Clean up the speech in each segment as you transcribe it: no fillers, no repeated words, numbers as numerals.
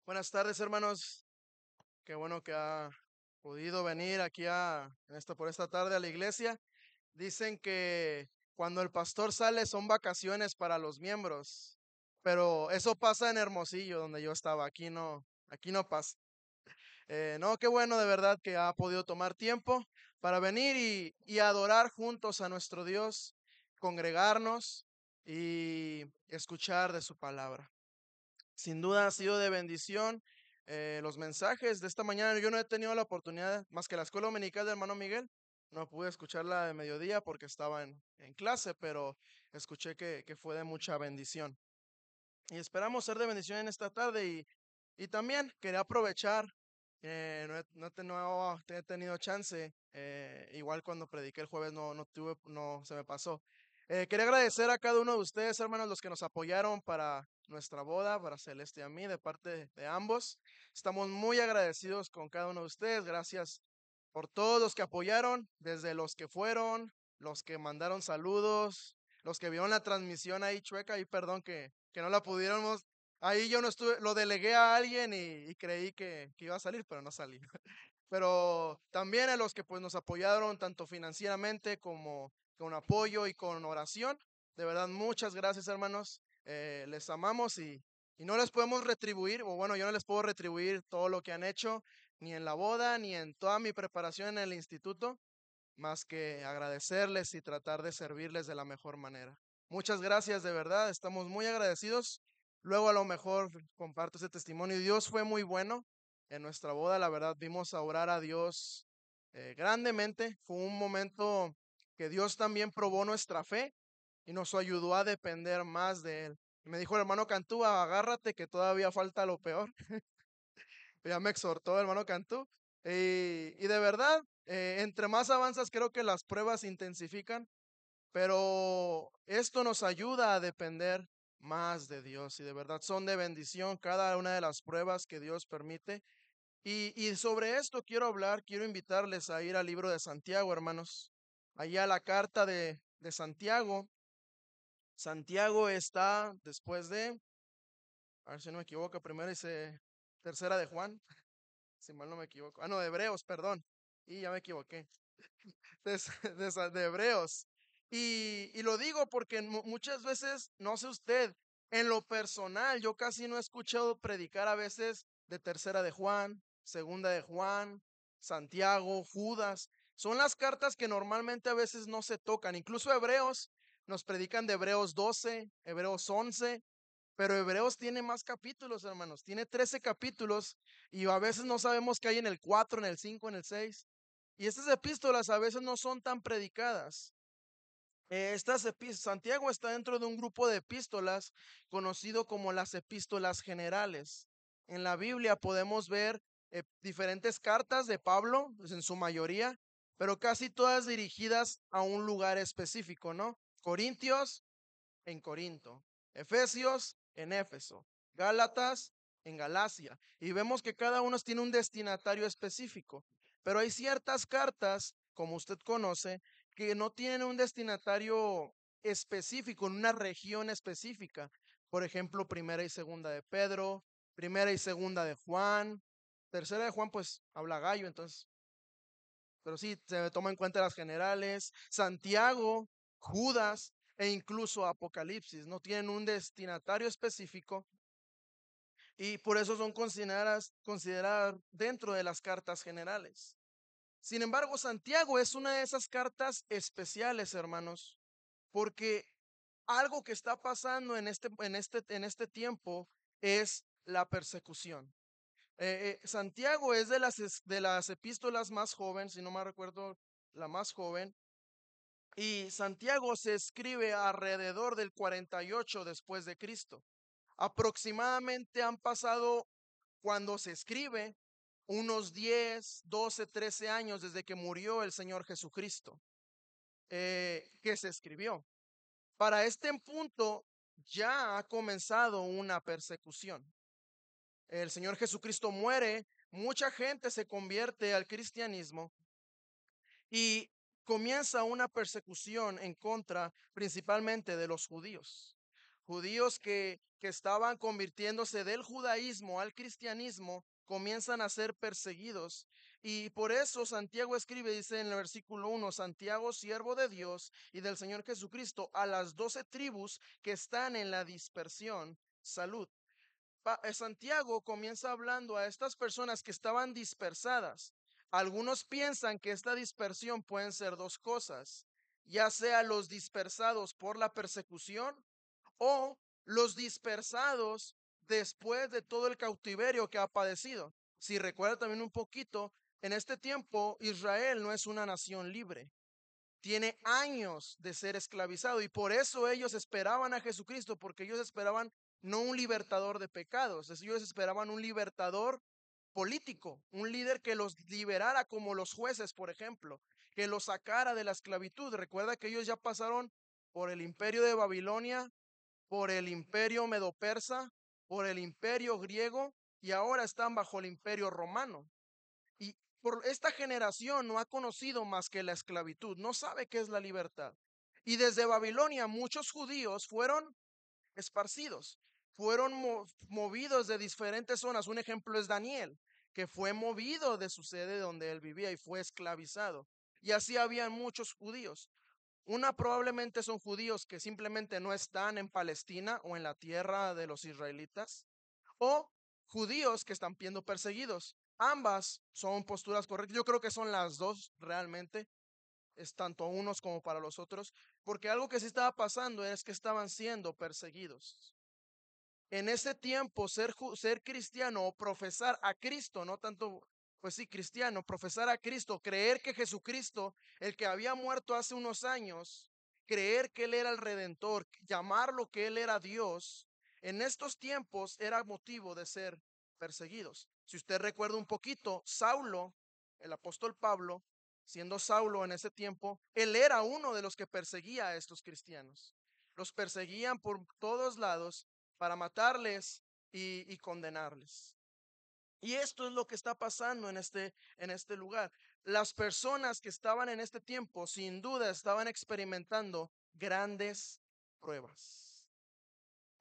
Buenas tardes, hermanos. Qué bueno que ha podido venir aquí por esta tarde a la iglesia. Dicen que cuando el pastor sale son vacaciones para los miembros, pero eso pasa en Hermosillo, donde yo estaba. Aquí no pasa. No, qué bueno de verdad que ha podido tomar tiempo para venir y adorar juntos a nuestro Dios, congregarnos y escuchar de su palabra. Sin duda ha sido de bendición los mensajes de esta mañana. Yo no he tenido la oportunidad, más que la escuela dominical del hermano Miguel, no pude escucharla de mediodía porque estaba en clase, pero escuché que fue de mucha bendición. Y esperamos ser de bendición en esta tarde y también quería aprovechar, no he tenido chance, igual cuando prediqué el jueves no se me pasó. Quería agradecer a cada uno de ustedes, hermanos, los que nos apoyaron para nuestra boda, para Celeste y a mí, de parte de ambos. Estamos muy agradecidos con cada uno de ustedes. Gracias por todos los que apoyaron, desde los que fueron, los que mandaron saludos, los que vieron la transmisión ahí chueca, y perdón que no la pudiéramos. Ahí yo no estuve, lo delegué a alguien y creí que iba a salir, pero no salió. Pero también a los que pues nos apoyaron tanto financieramente como con apoyo y con oración. De verdad, muchas gracias, hermanos. Les amamos y no les podemos retribuir, o bueno, yo no les puedo retribuir todo lo que han hecho, ni en la boda, ni en toda mi preparación en el instituto, más que agradecerles y tratar de servirles de la mejor manera. Muchas gracias, de verdad, estamos muy agradecidos. Luego a lo mejor comparto ese testimonio. Dios fue muy bueno en nuestra boda, la verdad, vimos a orar a Dios grandemente. Fue un momento que Dios también probó nuestra fe y nos ayudó a depender más de Él. Me dijo el hermano Cantú, agárrate que todavía falta lo peor. Ya me exhortó el hermano Cantú. Y de verdad, entre más avanzas, creo que las pruebas se intensifican, pero esto nos ayuda a depender más de Dios y de verdad son de bendición cada una de las pruebas que Dios permite. Y sobre esto quiero hablar, quiero invitarles a ir al libro de Santiago, hermanos. Allá la carta de Santiago. Santiago está después a ver si no me equivoco, primero dice tercera de Juan, si mal no me equivoco. Ah, no, de Hebreos, perdón. Y ya me equivoqué. De, de Hebreos. Y lo digo porque muchas veces, no sé usted, en lo personal, yo casi no he escuchado predicar a veces de tercera de Juan, segunda de Juan, Santiago, Judas. Son las cartas que normalmente a veces no se tocan. Incluso Hebreos nos predican de Hebreos 12, Hebreos 11, pero Hebreos tiene más capítulos, hermanos. Tiene 13 capítulos y a veces no sabemos qué hay en el 4, en el 5, en el 6. Y estas epístolas a veces no son tan predicadas. Santiago está dentro de un grupo de epístolas conocido como las epístolas generales. En la Biblia podemos ver diferentes cartas de Pablo, pues en su mayoría, pero casi todas dirigidas a un lugar específico, ¿no? Corintios en Corinto, Efesios en Éfeso, Gálatas en Galacia. Y vemos que cada uno tiene un destinatario específico, pero hay ciertas cartas, como usted conoce, que no tienen un destinatario específico en una región específica. Por ejemplo, primera y segunda de Pedro, primera y segunda de Juan, tercera de Juan, pues habla gallo, entonces, pero sí, se toma en cuenta las generales, Santiago, Judas e incluso Apocalipsis, no tienen un destinatario específico y por eso son consideradas dentro de las cartas generales. Sin embargo, Santiago es una de esas cartas especiales, hermanos, porque algo que está pasando en este tiempo es la persecución. Santiago es de las epístolas más jóvenes, si no me recuerdo, la más joven, y Santiago se escribe alrededor del 48 después de Cristo. Aproximadamente han pasado, cuando se escribe, unos 10, 12, 13 años desde que murió el Señor Jesucristo, que se escribió. Para este punto ya ha comenzado una persecución. El Señor Jesucristo muere, mucha gente se convierte al cristianismo y comienza una persecución en contra principalmente de los judíos. Judíos que estaban convirtiéndose del judaísmo al cristianismo comienzan a ser perseguidos. Y por eso Santiago escribe, dice en el versículo 1, Santiago, siervo de Dios y del Señor Jesucristo, a las 12 tribus que están en la dispersión, salud. Santiago comienza hablando a estas personas que estaban dispersadas. Algunos piensan que esta dispersión pueden ser dos cosas, ya sea los dispersados por la persecución o los dispersados después de todo el cautiverio que ha padecido. Si recuerda también un poquito, en este tiempo Israel no es una nación libre, tiene años de ser esclavizado y por eso ellos esperaban a Jesucristo, porque ellos esperaban no un libertador de pecados, ellos esperaban un libertador político, un líder que los liberara como los jueces, por ejemplo, que los sacara de la esclavitud. Recuerda que ellos ya pasaron por el imperio de Babilonia, por el imperio medo-persa, por el imperio griego y ahora están bajo el imperio romano. Y por esta generación no ha conocido más que la esclavitud, no sabe qué es la libertad. Y desde Babilonia muchos judíos fueron esparcidos, fueron movidos de diferentes zonas. Un ejemplo es Daniel, que fue movido de su sede donde él vivía y fue esclavizado. Y así habían muchos judíos. Una probablemente son judíos que simplemente no están en Palestina o en la tierra de los israelitas, o judíos que están siendo perseguidos. Ambas son posturas correctas. Yo creo que son las dos realmente, es tanto unos como para los otros, porque algo que sí estaba pasando es que estaban siendo perseguidos. En ese tiempo, ser cristiano o profesar a Cristo, no tanto, pues sí, cristiano, profesar a Cristo, creer que Jesucristo, el que había muerto hace unos años, creer que Él era el Redentor, llamarlo que Él era Dios, en estos tiempos era motivo de ser perseguidos. Si usted recuerda un poquito, Saulo, el apóstol Pablo, siendo Saulo en ese tiempo, él era uno de los que perseguía a estos cristianos. Los perseguían por todos lados para matarles y condenarles. Y esto es lo que está pasando en este lugar. Las personas que estaban en este tiempo, sin duda, estaban experimentando grandes pruebas.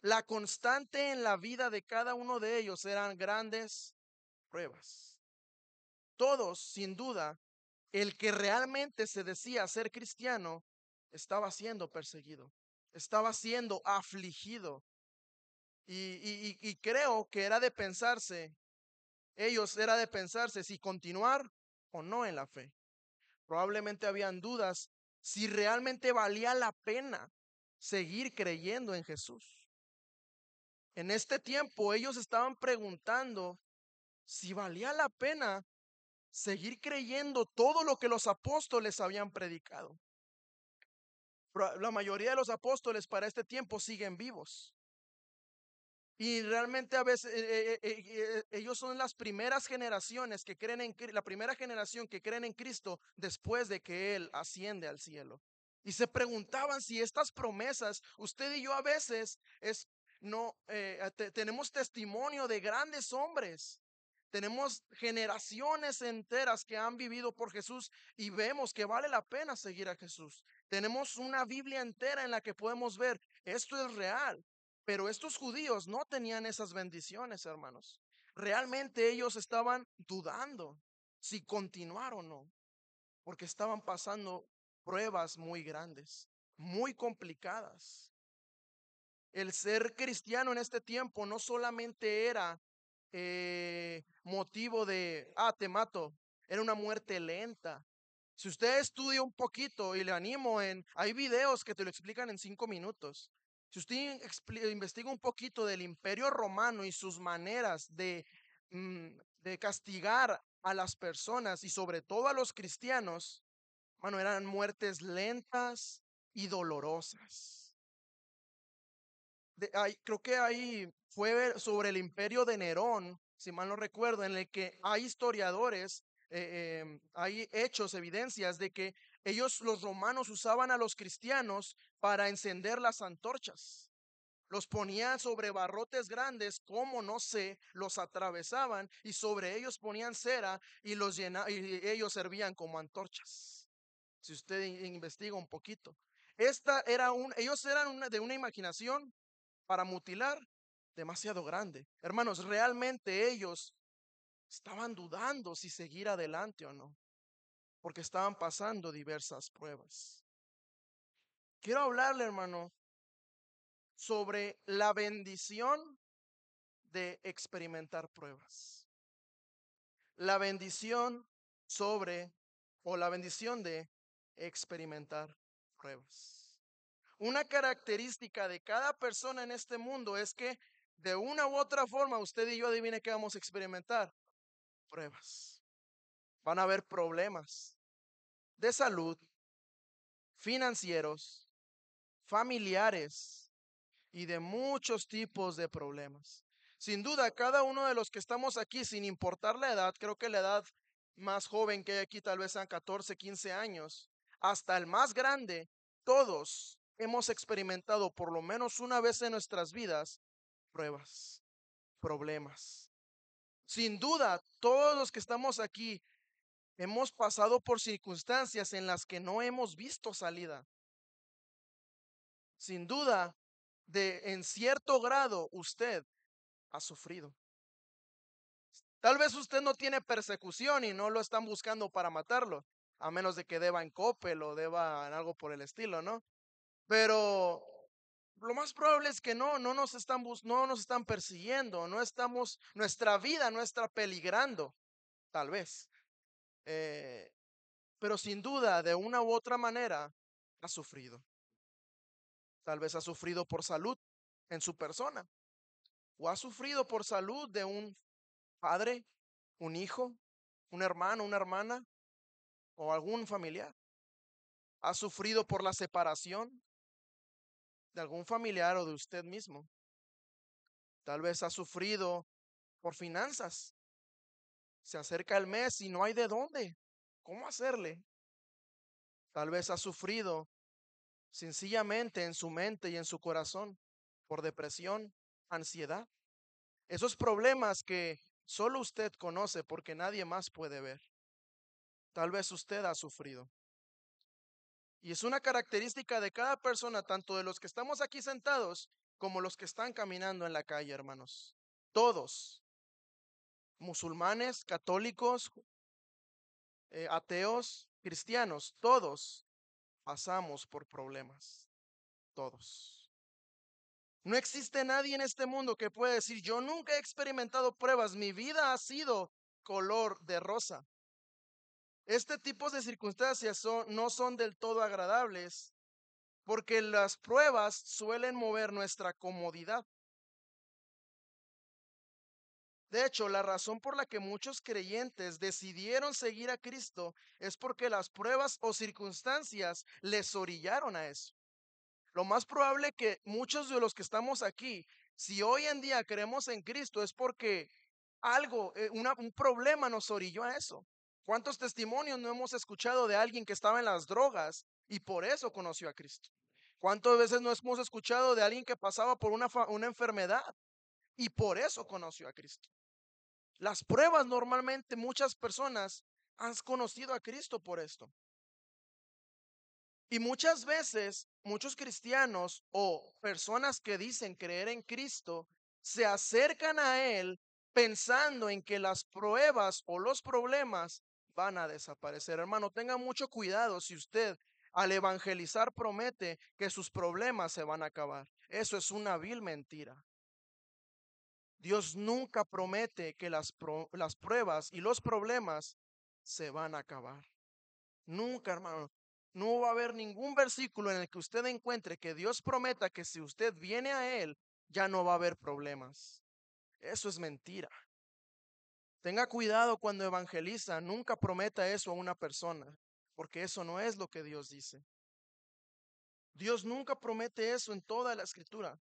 La constante en la vida de cada uno de ellos eran grandes pruebas. Todos, sin duda, el que realmente se decía ser cristiano, estaba siendo perseguido, estaba siendo afligido. Y creo que era de pensarse si continuar o no en la fe. Probablemente habían dudas si realmente valía la pena seguir creyendo en Jesús. En este tiempo ellos estaban preguntando si valía la pena seguir creyendo todo lo que los apóstoles habían predicado. La mayoría de los apóstoles para este tiempo siguen vivos. Y realmente a veces ellos son las primeras generaciones que creen la primera generación que creen en Cristo después de que Él asciende al cielo. Y se preguntaban si estas promesas, usted y yo a veces no tenemos testimonio de grandes hombres. Tenemos generaciones enteras que han vivido por Jesús y vemos que vale la pena seguir a Jesús. Tenemos una Biblia entera en la que podemos ver, esto es real. Pero estos judíos no tenían esas bendiciones, hermanos. Realmente ellos estaban dudando si continuar o no, porque estaban pasando pruebas muy grandes, muy complicadas. El ser cristiano en este tiempo no solamente era motivo de, te mato, era una muerte lenta. Si usted estudia un poquito y le animo hay videos que te lo explican en 5 minutos. Si usted investiga un poquito del Imperio Romano y sus maneras de castigar a las personas y sobre todo a los cristianos, bueno, eran muertes lentas y dolorosas. Creo que ahí fue sobre el imperio de Nerón, si mal no recuerdo, en el que hay historiadores, hay hechos, evidencias de que los romanos, usaban a los cristianos para encender las antorchas. Los ponían sobre barrotes grandes, como no sé, los atravesaban y sobre ellos ponían cera y y ellos servían como antorchas. Si usted investiga un poquito, ellos eran de una imaginación para mutilar, demasiado grande. Hermanos, realmente ellos estaban dudando si seguir adelante o no, porque estaban pasando diversas pruebas. Quiero hablarle, hermano, sobre la bendición de experimentar pruebas. La bendición sobre o la bendición de experimentar pruebas. Una característica de cada persona en este mundo es que de una u otra forma, usted y yo adivine qué vamos a experimentar. Pruebas. Van a haber problemas de salud, financieros, familiares y de muchos tipos de problemas. Sin duda, cada uno de los que estamos aquí, sin importar la edad, creo que la edad más joven que hay aquí tal vez sean 14, 15 años, hasta el más grande, todos hemos experimentado por lo menos una vez en nuestras vidas pruebas, problemas. Sin duda, todos los que estamos aquí hemos pasado por circunstancias en las que no hemos visto salida. Sin duda, en cierto grado usted ha sufrido. Tal vez usted no tiene persecución y no lo están buscando para matarlo, a menos de que deba en Coppel o deba en algo por el estilo, ¿no? Pero lo más probable es que no nos están persiguiendo, nuestra vida no está peligrando, tal vez. Eh, pero sin duda, de una u otra manera, ha sufrido. Tal vez ha sufrido por salud en su persona, o ha sufrido por salud de un padre, un hijo, un hermano, una hermana o algún familiar. Ha sufrido por la separación de algún familiar o de usted mismo. Tal vez ha sufrido por finanzas. Se acerca el mes y no hay de dónde. ¿Cómo hacerle? Tal vez ha sufrido sencillamente en su mente y en su corazón por depresión, ansiedad. Esos problemas que solo usted conoce porque nadie más puede ver. Tal vez usted ha sufrido. Y es una característica de cada persona, tanto de los que estamos aquí sentados como los que están caminando en la calle, hermanos. Todos, musulmanes, católicos, ateos, cristianos, todos pasamos por problemas. Todos. No existe nadie en este mundo que pueda decir, yo nunca he experimentado pruebas, mi vida ha sido color de rosa. Este tipo de circunstancias no son del todo agradables porque las pruebas suelen mover nuestra comodidad. De hecho, la razón por la que muchos creyentes decidieron seguir a Cristo es porque las pruebas o circunstancias les orillaron a eso. Lo más probable que muchos de los que estamos aquí, si hoy en día creemos en Cristo, es porque un problema nos orilló a eso. ¿Cuántos testimonios no hemos escuchado de alguien que estaba en las drogas y por eso conoció a Cristo? ¿Cuántas veces no hemos escuchado de alguien que pasaba por una enfermedad y por eso conoció a Cristo? Las pruebas normalmente muchas personas han conocido a Cristo por esto. Y muchas veces muchos cristianos o personas que dicen creer en Cristo se acercan a Él pensando en que las pruebas o los problemas van a desaparecer. Hermano, tenga mucho cuidado si usted al evangelizar promete que sus problemas se van a acabar. Eso es una vil mentira. Dios nunca promete que las pruebas y los problemas se van a acabar. Nunca, hermano. No va a haber ningún versículo en el que usted encuentre que Dios prometa que si usted viene a Él, ya no va a haber problemas. Eso es mentira. Tenga cuidado cuando evangeliza. Nunca prometa eso a una persona, porque eso no es lo que Dios dice. Dios nunca promete eso en toda la escritura.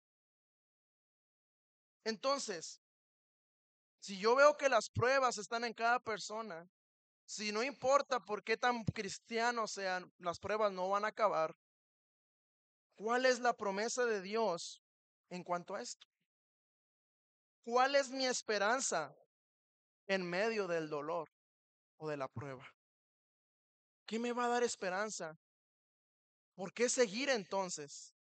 Entonces, si yo veo que las pruebas están en cada persona, si no importa por qué tan cristianos sean, las pruebas no van a acabar. ¿Cuál es la promesa de Dios en cuanto a esto? ¿Cuál es mi esperanza en medio del dolor o de la prueba? ¿Qué me va a dar esperanza? ¿Por qué seguir entonces?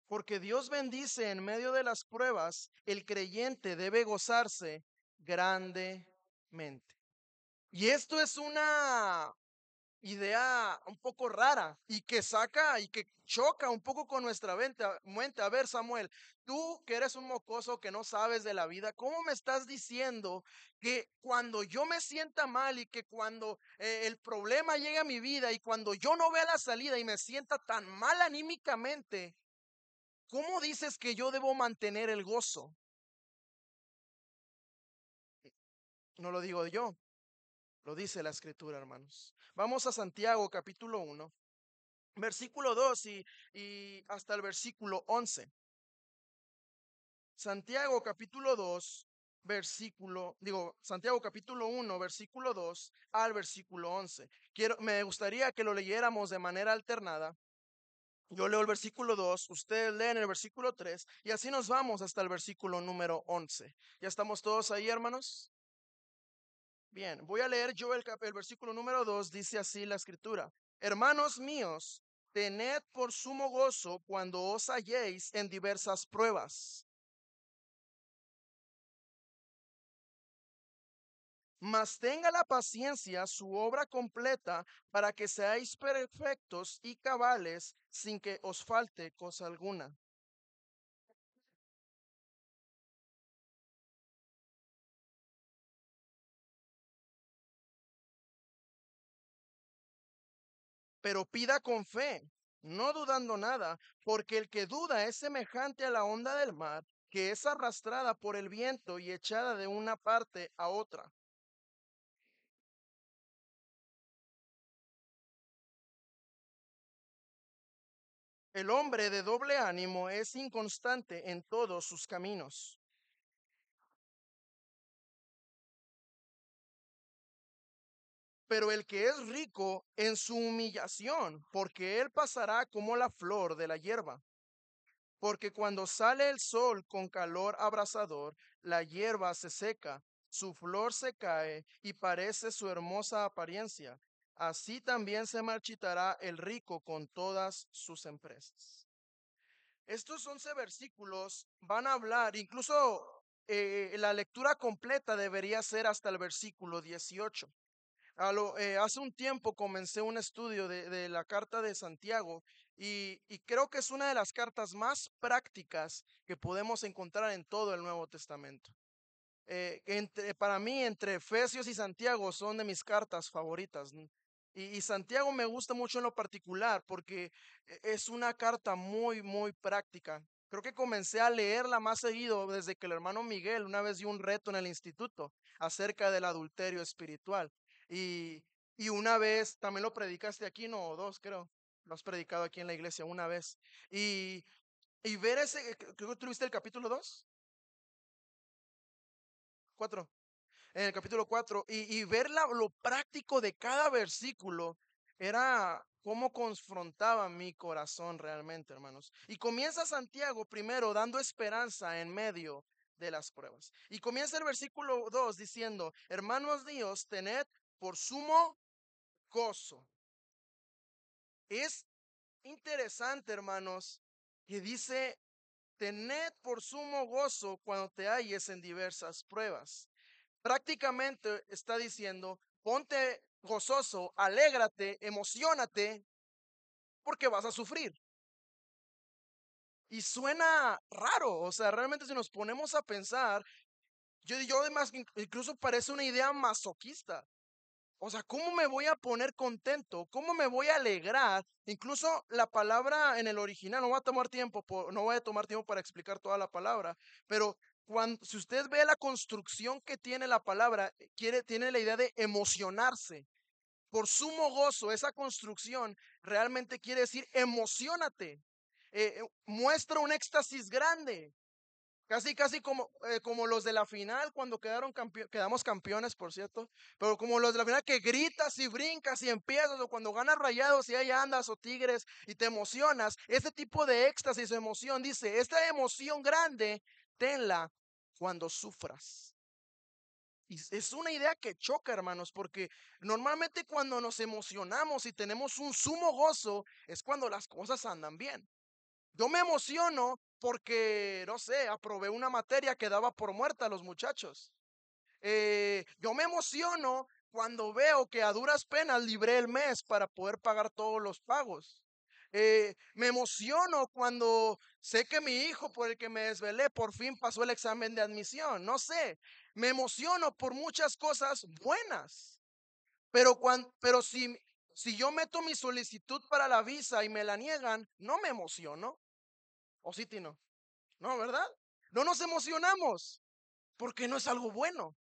Porque Dios bendice en medio de las pruebas, el creyente debe gozarse grandemente. Y esto es una idea un poco rara y que saca y que choca un poco con nuestra mente. A ver, Samuel, tú que eres un mocoso que no sabes de la vida, ¿cómo me estás diciendo que cuando yo me sienta mal y que cuando el problema llegue a mi vida y cuando yo no vea la salida y me sienta tan mal anímicamente, ¿cómo dices que yo debo mantener el gozo? No lo digo yo, lo dice la escritura, hermanos. Vamos a Santiago capítulo 1, versículo 2 y hasta el versículo 11. Santiago capítulo 2, Santiago capítulo 1, versículo 2 al versículo 11. Me gustaría que lo leyéramos de manera alternada. Yo leo el versículo 2, ustedes leen el versículo 3 y así nos vamos hasta el versículo número 11. ¿Ya estamos todos ahí, hermanos? Bien, voy a leer yo el versículo número 2, dice así la escritura. Hermanos míos, tened por sumo gozo cuando os halléis en diversas pruebas, mas tenga la paciencia su obra completa para que seáis perfectos y cabales sin que os falte cosa alguna. Pero pida con fe, no dudando nada, porque el que duda es semejante a la onda del mar, que es arrastrada por el viento y echada de una parte a otra. El hombre de doble ánimo es inconstante en todos sus caminos. Pero el que es rico en su humillación, porque él pasará como la flor de la hierba. Porque cuando sale el sol con calor abrasador, la hierba se seca, su flor se cae y parece su hermosa apariencia. Así también se marchitará el rico con todas sus empresas. Estos 11 versículos van a hablar, incluso la lectura completa debería ser hasta el versículo 18. Hace un tiempo comencé un estudio de la carta de Santiago y creo que es una de las cartas más prácticas que podemos encontrar en todo el Nuevo Testamento. Para mí, entre Efesios y Santiago son de mis cartas favoritas. ¿No? Y Santiago me gusta mucho en lo particular porque es una carta muy, muy práctica. Creo que comencé a leerla más seguido desde que el hermano Miguel una vez dio un reto en el instituto acerca del adulterio espiritual. Y, y una vez, también lo predicaste aquí, no, o dos, creo. Lo has predicado aquí en la iglesia una vez. Y, y ver creo que tuviste el capítulo 2, 4 en el capítulo 4 y ver lo práctico de cada versículo era cómo confrontaba mi corazón realmente, hermanos. Y comienza Santiago primero dando esperanza en medio de las pruebas. Y comienza el versículo 2 diciendo, hermanos míos, tened por sumo gozo. Es interesante, hermanos, que dice, tened por sumo gozo cuando te halles en diversas pruebas. Prácticamente está diciendo, ponte gozoso, alégrate, emocionate, porque vas a sufrir. Y suena raro, o sea, realmente si nos ponemos a pensar, yo además incluso parece una idea masoquista. O sea, ¿cómo me voy a poner contento? ¿Cómo me voy a alegrar? Incluso la palabra en el original, no va a tomar tiempo, no voy a tomar tiempo para explicar toda la palabra, pero si usted ve la construcción que tiene la palabra, tiene la idea de emocionarse. Por sumo gozo, esa construcción realmente quiere decir emocionate, muestra un éxtasis grande. Casi, casi como los de la final cuando quedamos campeones, por cierto, pero como los de la final que gritas y brincas y empiezas, o cuando ganas Rayados y ahí andas, o Tigres y te emocionas, ese tipo de éxtasis, emoción, dice, esta emoción grande, tenla cuando sufras. Y es una idea que choca, hermanos, porque normalmente cuando nos emocionamos y tenemos un sumo gozo, es cuando las cosas andan bien. Yo me emociono porque, no sé, aprobé una materia que daba por muerta a los muchachos. Yo me emociono cuando veo que a duras penas libré el mes para poder pagar todos los pagos. Me emociono cuando sé que mi hijo por el que me desvelé por fin pasó el examen de admisión. No sé, me emociono por muchas cosas buenas. Pero si yo meto mi solicitud para la visa y me la niegan, no me emociono. ¿O sí, Tino? No, ¿verdad? No nos emocionamos porque no es algo bueno.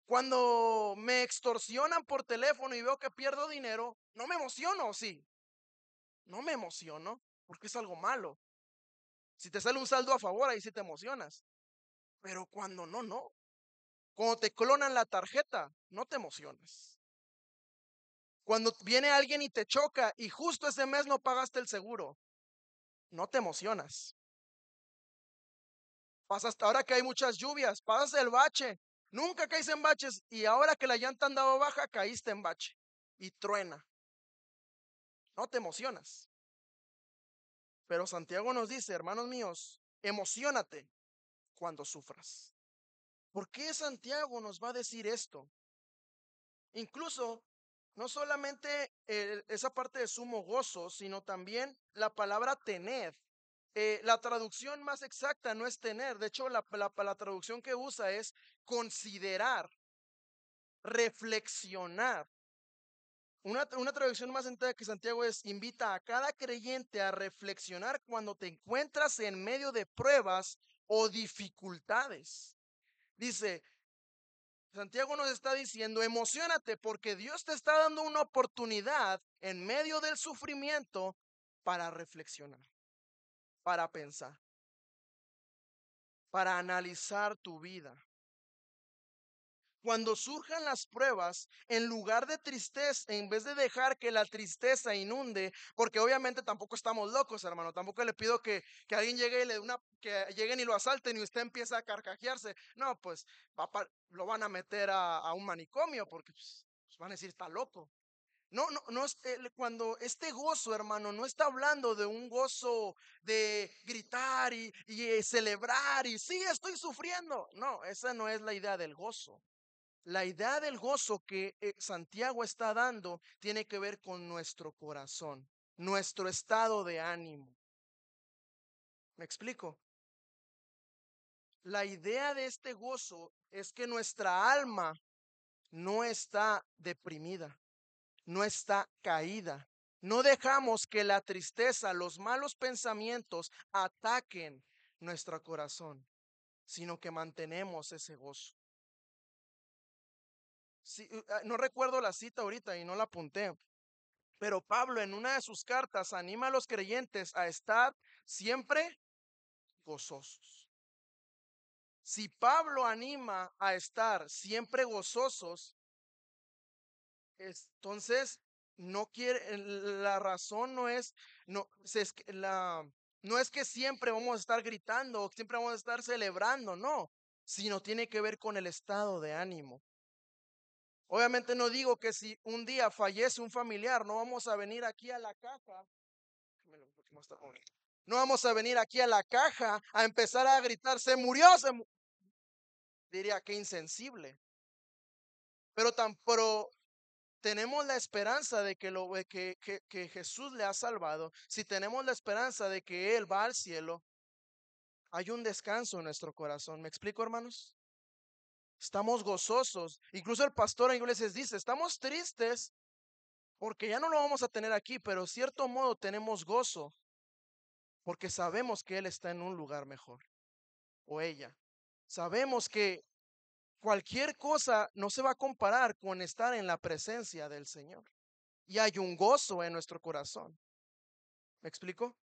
Cuando me extorsionan por teléfono y veo que pierdo dinero, no me emociono, sí. No me emociono porque es algo malo. Si te sale un saldo a favor, ahí sí te emocionas. Pero cuando no, no. Cuando te clonan la tarjeta, no te emocionas. Cuando viene alguien y te choca y justo ese mes no pagaste el seguro, no te emocionas. Pasa hasta ahora que hay muchas lluvias, pasas el bache. Nunca caíste en baches y ahora que la llanta andaba baja, caíste en bache y truena. No te emocionas. Pero Santiago nos dice, hermanos míos, emocionate cuando sufras. ¿Por qué Santiago nos va a decir esto? Incluso, no solamente esa parte de sumo gozo, sino también la palabra tener. La traducción más exacta no es tener, de hecho la traducción que usa es considerar, reflexionar. Una traducción más entera que Santiago es invita a cada creyente a reflexionar cuando te encuentras en medio de pruebas o dificultades. Dice, Santiago nos está diciendo, emocionate porque Dios te está dando una oportunidad en medio del sufrimiento para reflexionar, para pensar, para analizar tu vida. Cuando surjan las pruebas, en lugar de tristeza, en vez de dejar que la tristeza inunde, porque obviamente tampoco estamos locos, hermano, tampoco le pido que alguien llegue y le dé que lleguen y lo asalten y usted empieza a carcajearse. No, pues lo van a meter a un manicomio porque pues, van a decir, está loco. No, no, no es, cuando este gozo, hermano, no está hablando de un gozo de gritar y celebrar y sí, estoy sufriendo. No, esa no es la idea del gozo. La idea del gozo que Santiago está dando tiene que ver con nuestro corazón, nuestro estado de ánimo. ¿Me explico? La idea de este gozo es que nuestra alma no está deprimida, no está caída. No dejamos que la tristeza, los malos pensamientos ataquen nuestro corazón, sino que mantenemos ese gozo. Sí, no recuerdo la cita ahorita y no la apunté, pero Pablo en una de sus cartas anima a los creyentes a estar siempre gozosos. Si Pablo anima a estar siempre gozosos, entonces no quiere, la razón no es, no, no es que siempre vamos a estar gritando o siempre vamos a estar celebrando, no, sino tiene que ver con el estado de ánimo. Obviamente no digo que si un día fallece un familiar, no vamos a venir aquí a la caja. No vamos a venir aquí a la caja a empezar a gritar, se murió, diría que insensible. Pero tenemos la esperanza de que Jesús le ha salvado. Si tenemos la esperanza de que Él va al cielo, hay un descanso en nuestro corazón. ¿Me explico, hermanos? Estamos gozosos. Incluso el pastor en Iglesias dice, estamos tristes porque ya no lo vamos a tener aquí, pero cierto modo tenemos gozo porque sabemos que Él está en un lugar mejor o ella. Sabemos que cualquier cosa no se va a comparar con estar en la presencia del Señor. Y hay un gozo en nuestro corazón. ¿Me explico?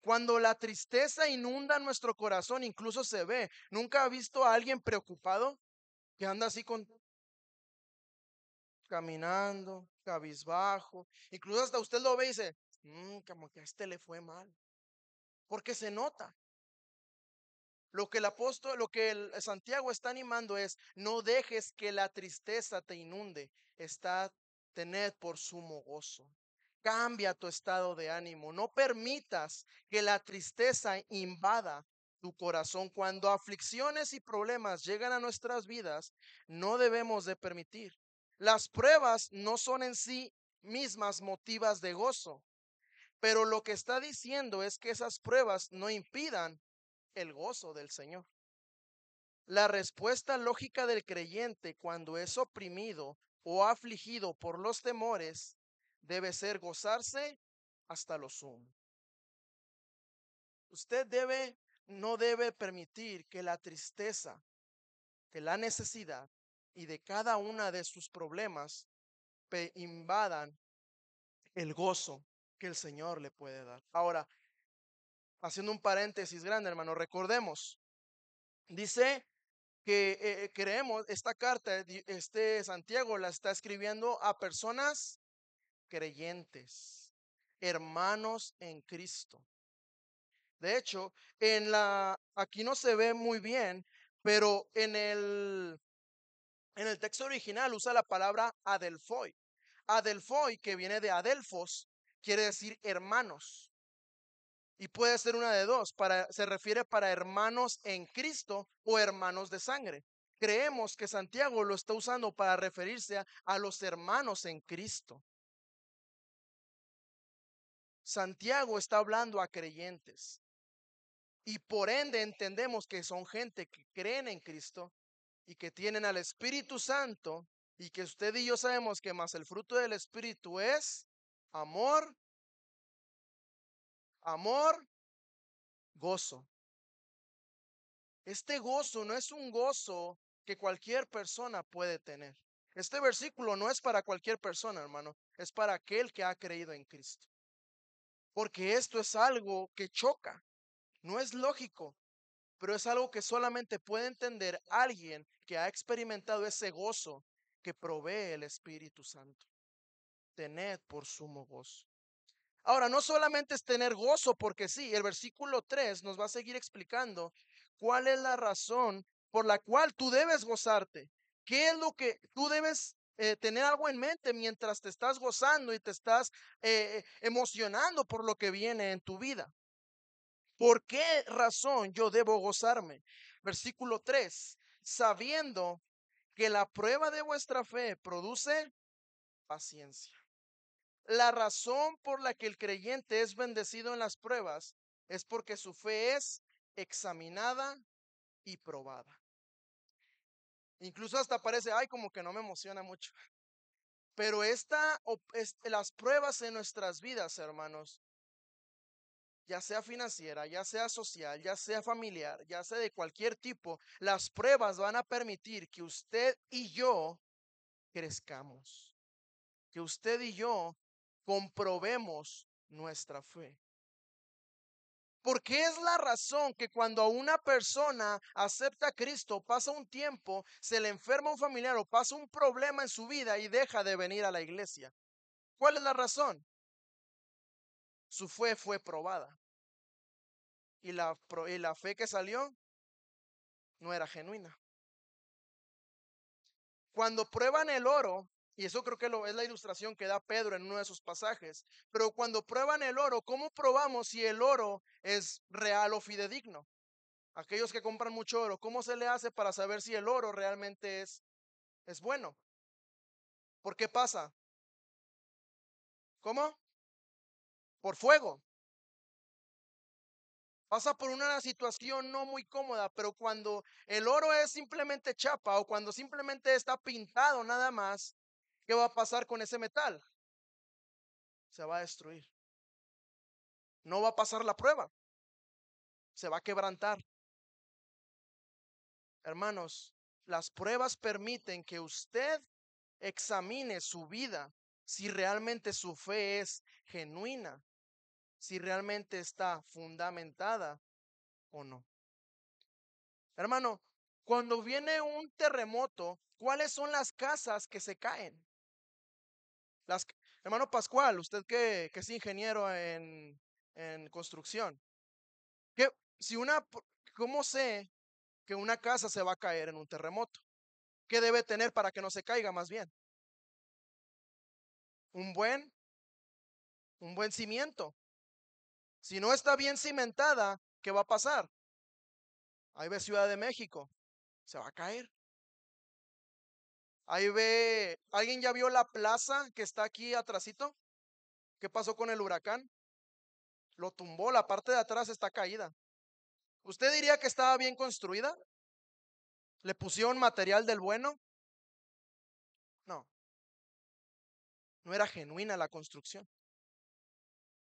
Cuando la tristeza inunda nuestro corazón, incluso se ve. ¿Nunca ha visto a alguien preocupado que anda así caminando, cabizbajo? Incluso hasta usted lo ve y dice, como que a este le fue mal. Porque se nota. Lo que el apóstol, lo que el Santiago está animando es, no dejes que la tristeza te inunde, tened por sumo gozo. Cambia tu estado de ánimo. No permitas que la tristeza invada tu corazón. Cuando aflicciones y problemas llegan a nuestras vidas, no debemos de permitir. Las pruebas no son en sí mismas motivas de gozo, pero lo que está diciendo es que esas pruebas no impidan el gozo del Señor. La respuesta lógica del creyente cuando es oprimido o afligido por los temores debe ser gozarse hasta lo sumo. Usted no debe permitir que la tristeza, que la necesidad y de cada una de sus problemas invadan el gozo que el Señor le puede dar. Ahora, haciendo un paréntesis grande, hermano, recordemos, dice que creemos, esta carta, este Santiago la está escribiendo a personas creyentes, hermanos en Cristo. De hecho, aquí no se ve muy bien, pero en el texto original usa la palabra adelphoi. Adelphoi, que viene de adelphos, quiere decir hermanos. Y puede ser una de dos, se refiere para hermanos en Cristo o hermanos de sangre. Creemos que Santiago lo está usando para referirse a los hermanos en Cristo. Santiago está hablando a creyentes y por ende entendemos que son gente que creen en Cristo y que tienen al Espíritu Santo y que usted y yo sabemos que más el fruto del Espíritu es amor, amor, gozo. Este gozo no es un gozo que cualquier persona puede tener. Este versículo no es para cualquier persona, hermano, es para aquel que ha creído en Cristo. Porque esto es algo que choca, no es lógico, pero es algo que solamente puede entender alguien que ha experimentado ese gozo que provee el Espíritu Santo. Tened por sumo gozo. Ahora, no solamente es tener gozo, porque sí, el versículo 3 nos va a seguir explicando cuál es la razón por la cual tú debes gozarte. ¿Qué es lo que tú debes tener algo en mente mientras te estás gozando y te estás emocionando por lo que viene en tu vida? ¿Por qué razón yo debo gozarme? Versículo 3, sabiendo que la prueba de vuestra fe produce paciencia. La razón por la que el creyente es bendecido en las pruebas es porque su fe es examinada y probada. Incluso hasta parece, ay, como que no me emociona mucho. Pero las pruebas en nuestras vidas, hermanos, ya sea financiera, ya sea social, ya sea familiar, ya sea de cualquier tipo, las pruebas van a permitir que usted y yo crezcamos, que usted y yo comprobemos nuestra fe. Porque es la razón que cuando una persona acepta a Cristo, pasa un tiempo, se le enferma un familiar o pasa un problema en su vida y deja de venir a la iglesia. ¿Cuál es la razón? Su fe fue probada. Y la fe que salió no era genuina. Cuando prueban el oro, y eso creo que es la ilustración que da Pedro en uno de sus pasajes, pero cuando prueban el oro, ¿cómo probamos si el oro es real o fidedigno? Aquellos que compran mucho oro, ¿cómo se le hace para saber si el oro realmente es bueno? ¿Por qué pasa? ¿Cómo? Por fuego. Pasa por una situación no muy cómoda, pero cuando el oro es simplemente chapa o cuando simplemente está pintado nada más, ¿qué va a pasar con ese metal? Se va a destruir. No va a pasar la prueba. Se va a quebrantar. Hermanos, las pruebas permiten que usted examine su vida si realmente su fe es genuina, si realmente está fundamentada o no. Hermano, cuando viene un terremoto, ¿cuáles son las casas que se caen? Las, hermano Pascual, usted que es ingeniero en construcción, ¿qué, si una, ¿cómo sé que una casa se va a caer en un terremoto? ¿Qué debe tener para que no se caiga más bien? Un buen un buen cimiento. Si no está bien cimentada, ¿qué va a pasar? Ahí ve Ciudad de México, se va a caer. Ahí ve, ¿alguien ya vio la plaza que está aquí atrásito? ¿Qué pasó con el huracán? Lo tumbó, la parte de atrás está caída. ¿Usted diría que estaba bien construida? ¿Le pusieron material del bueno? No, no era genuina la construcción.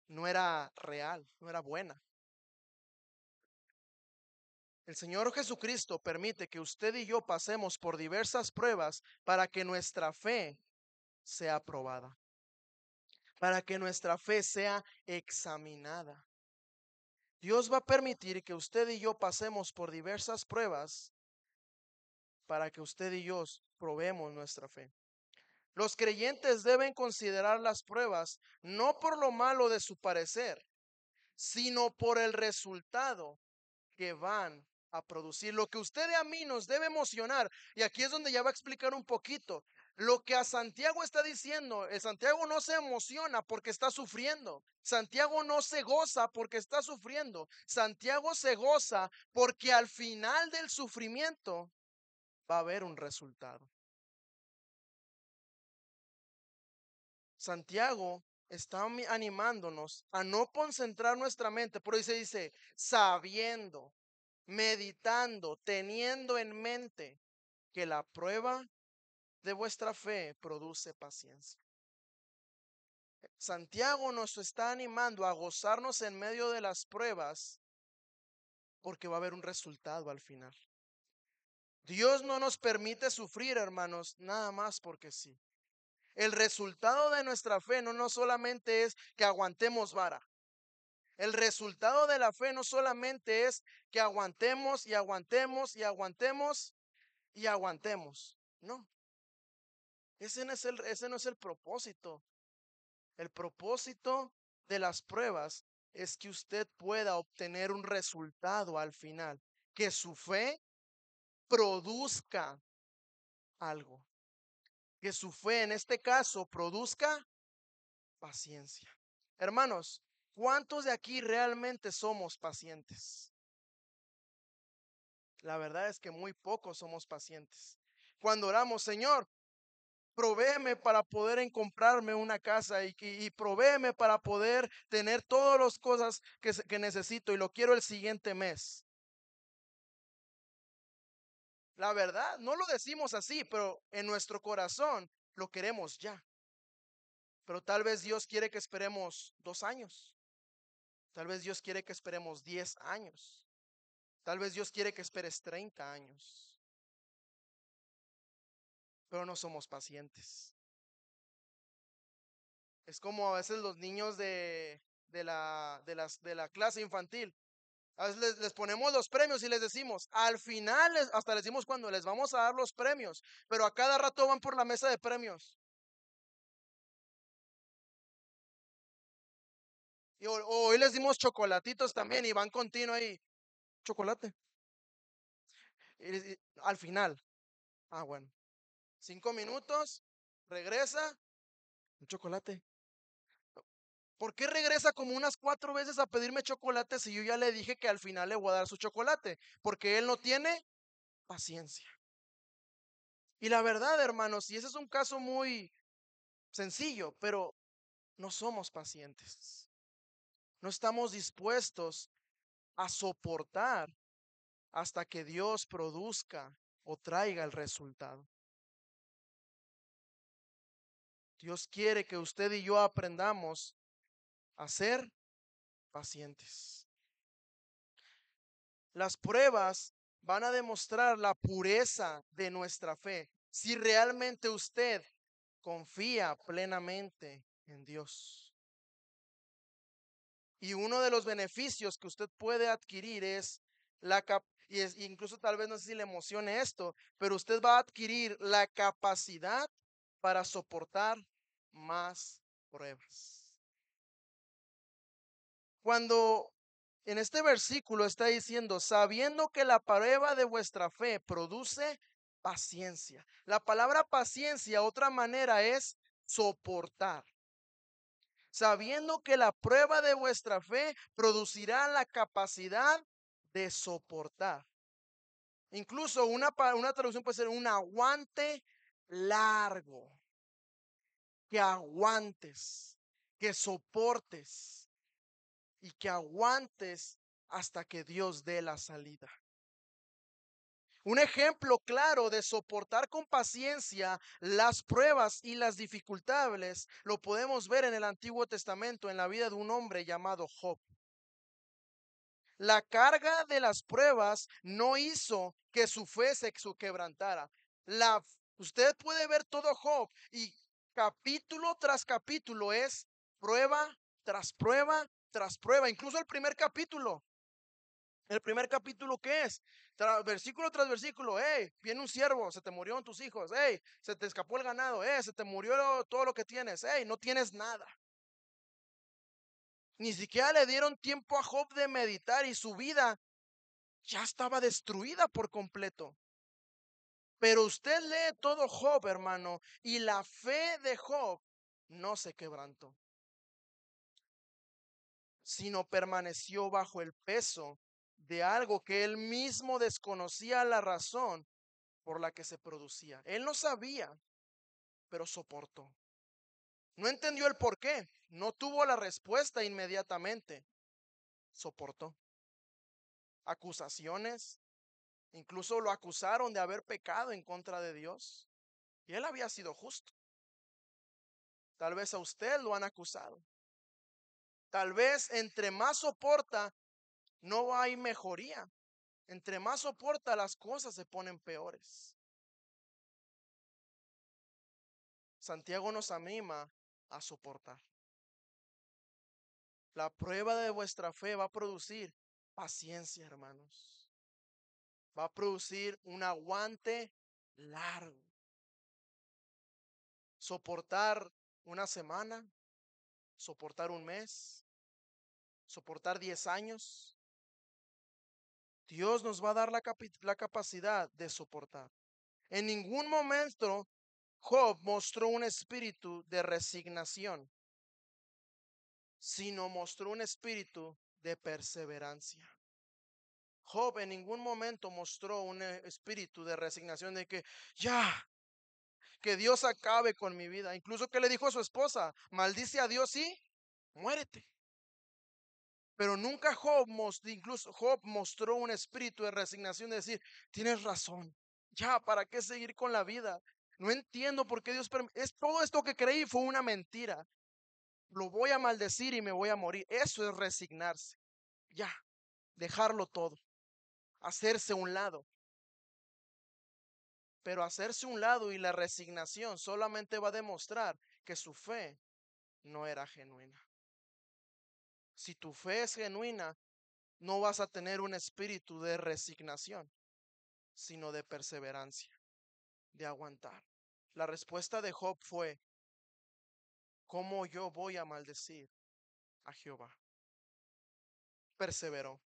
No era real, no era buena. El Señor Jesucristo permite que usted y yo pasemos por diversas pruebas para que nuestra fe sea probada, para que nuestra fe sea examinada. Dios va a permitir que usted y yo pasemos por diversas pruebas para que usted y yo probemos nuestra fe. Los creyentes deben considerar las pruebas no por lo malo de su parecer, sino por el resultado que van a producir. Lo que usted y a mí nos debe emocionar, y aquí es donde ya va a explicar un poquito, lo que a Santiago está diciendo, Santiago no se emociona porque está sufriendo, Santiago no se goza porque está sufriendo, Santiago se goza porque al final del sufrimiento va a haber un resultado. Santiago está animándonos a no concentrar nuestra mente, por ahí se dice, sabiendo, meditando, teniendo en mente que la prueba de vuestra fe produce paciencia. Santiago nos está animando a gozarnos en medio de las pruebas porque va a haber un resultado al final. Dios no nos permite sufrir, hermanos, nada más porque sí. El resultado de nuestra fe no solamente es que aguantemos vara. El resultado de la fe no solamente es que aguantemos y aguantemos y aguantemos y aguantemos. No, ese no es el propósito. El propósito de las pruebas es que usted pueda obtener un resultado al final, que su fe produzca algo, que su fe en este caso produzca paciencia. Hermanos, ¿cuántos de aquí realmente somos pacientes? La verdad es que muy pocos somos pacientes. Cuando oramos, Señor, provéeme para poder comprarme una casa y provéeme para poder tener todas las cosas que necesito y lo quiero el siguiente mes. La verdad, no lo decimos así, pero en nuestro corazón lo queremos ya. Pero tal vez Dios quiere que esperemos 2 años. Tal vez Dios quiere que esperemos 10 años. Tal vez Dios quiere que esperes 30 años. Pero no somos pacientes. Es como a veces los niños de la clase infantil. A veces les ponemos los premios y les decimos, al final, hasta les decimos cuando les vamos a dar los premios, pero a cada rato van por la mesa de premios. Y hoy les dimos chocolatitos también y van continuo ahí, chocolate. Al final, bueno, 5 minutos, regresa, un chocolate. ¿Por qué regresa como unas 4 veces a pedirme chocolate si yo ya le dije que al final le voy a dar su chocolate? Porque él no tiene paciencia. Y la verdad, hermanos, y ese es un caso muy sencillo, pero no somos pacientes. No estamos dispuestos a soportar hasta que Dios produzca o traiga el resultado. Dios quiere que usted y yo aprendamos a ser pacientes. Las pruebas van a demostrar la pureza de nuestra fe, si realmente usted confía plenamente en Dios. Y uno de los beneficios que usted puede adquirir es incluso tal vez no sé si le emocione esto, pero usted va a adquirir la capacidad para soportar más pruebas. Cuando en este versículo está diciendo, sabiendo que la prueba de vuestra fe produce paciencia. La palabra paciencia, otra manera es soportar. sabiendo que la prueba de vuestra fe producirá la capacidad de soportar. Incluso una traducción puede ser un aguante largo, que aguantes, que soportes y que aguantes hasta que Dios dé la salida. Un ejemplo claro de soportar con paciencia las pruebas y las dificultades lo podemos ver en el Antiguo Testamento en la vida de un hombre llamado Job. La carga de las pruebas no hizo que su fe se quebrantara. Usted puede ver todo Job y capítulo tras capítulo es prueba tras prueba tras prueba. Incluso el primer capítulo. El primer capítulo, ¿qué es? Versículo tras versículo, hey, viene un siervo, se te murieron tus hijos, hey, se te escapó el ganado, se te murió todo lo que tienes, hey, no tienes nada. Ni siquiera le dieron tiempo a Job de meditar y su vida ya estaba destruida por completo. Pero usted lee todo Job, hermano, y la fe de Job no se quebrantó, sino permaneció bajo el peso de algo que él mismo desconocía la razón por la que se producía. Él no sabía, pero soportó. No entendió el por qué, no tuvo la respuesta inmediatamente, soportó. Acusaciones, incluso lo acusaron de haber pecado en contra de Dios. Y él había sido justo. Tal vez a usted lo han acusado. Tal vez entre más soporta, no hay mejoría. Entre más soporta, las cosas se ponen peores. Santiago nos anima a soportar. La prueba de vuestra fe va a producir paciencia, hermanos. Va a producir un aguante largo. Soportar una semana, soportar un mes, soportar 10 años. Dios nos va a dar la capacidad de soportar. En ningún momento Job mostró un espíritu de resignación, sino mostró un espíritu de perseverancia. Job en ningún momento mostró un espíritu de resignación de que Dios acabe con mi vida. Incluso que le dijo a su esposa, maldice a Dios y muérete. Pero nunca incluso Job mostró un espíritu de resignación de decir, tienes razón, ¿para qué seguir con la vida? No entiendo por qué Dios todo esto que creí fue una mentira. Lo voy a maldecir y me voy a morir. Eso es resignarse. Dejarlo todo. Hacerse un lado. Pero hacerse un lado y la resignación solamente va a demostrar que su fe no era genuina. Si tu fe es genuina, no vas a tener un espíritu de resignación, sino de perseverancia, de aguantar. La respuesta de Job fue, ¿cómo yo voy a maldecir a Jehová? Perseveró.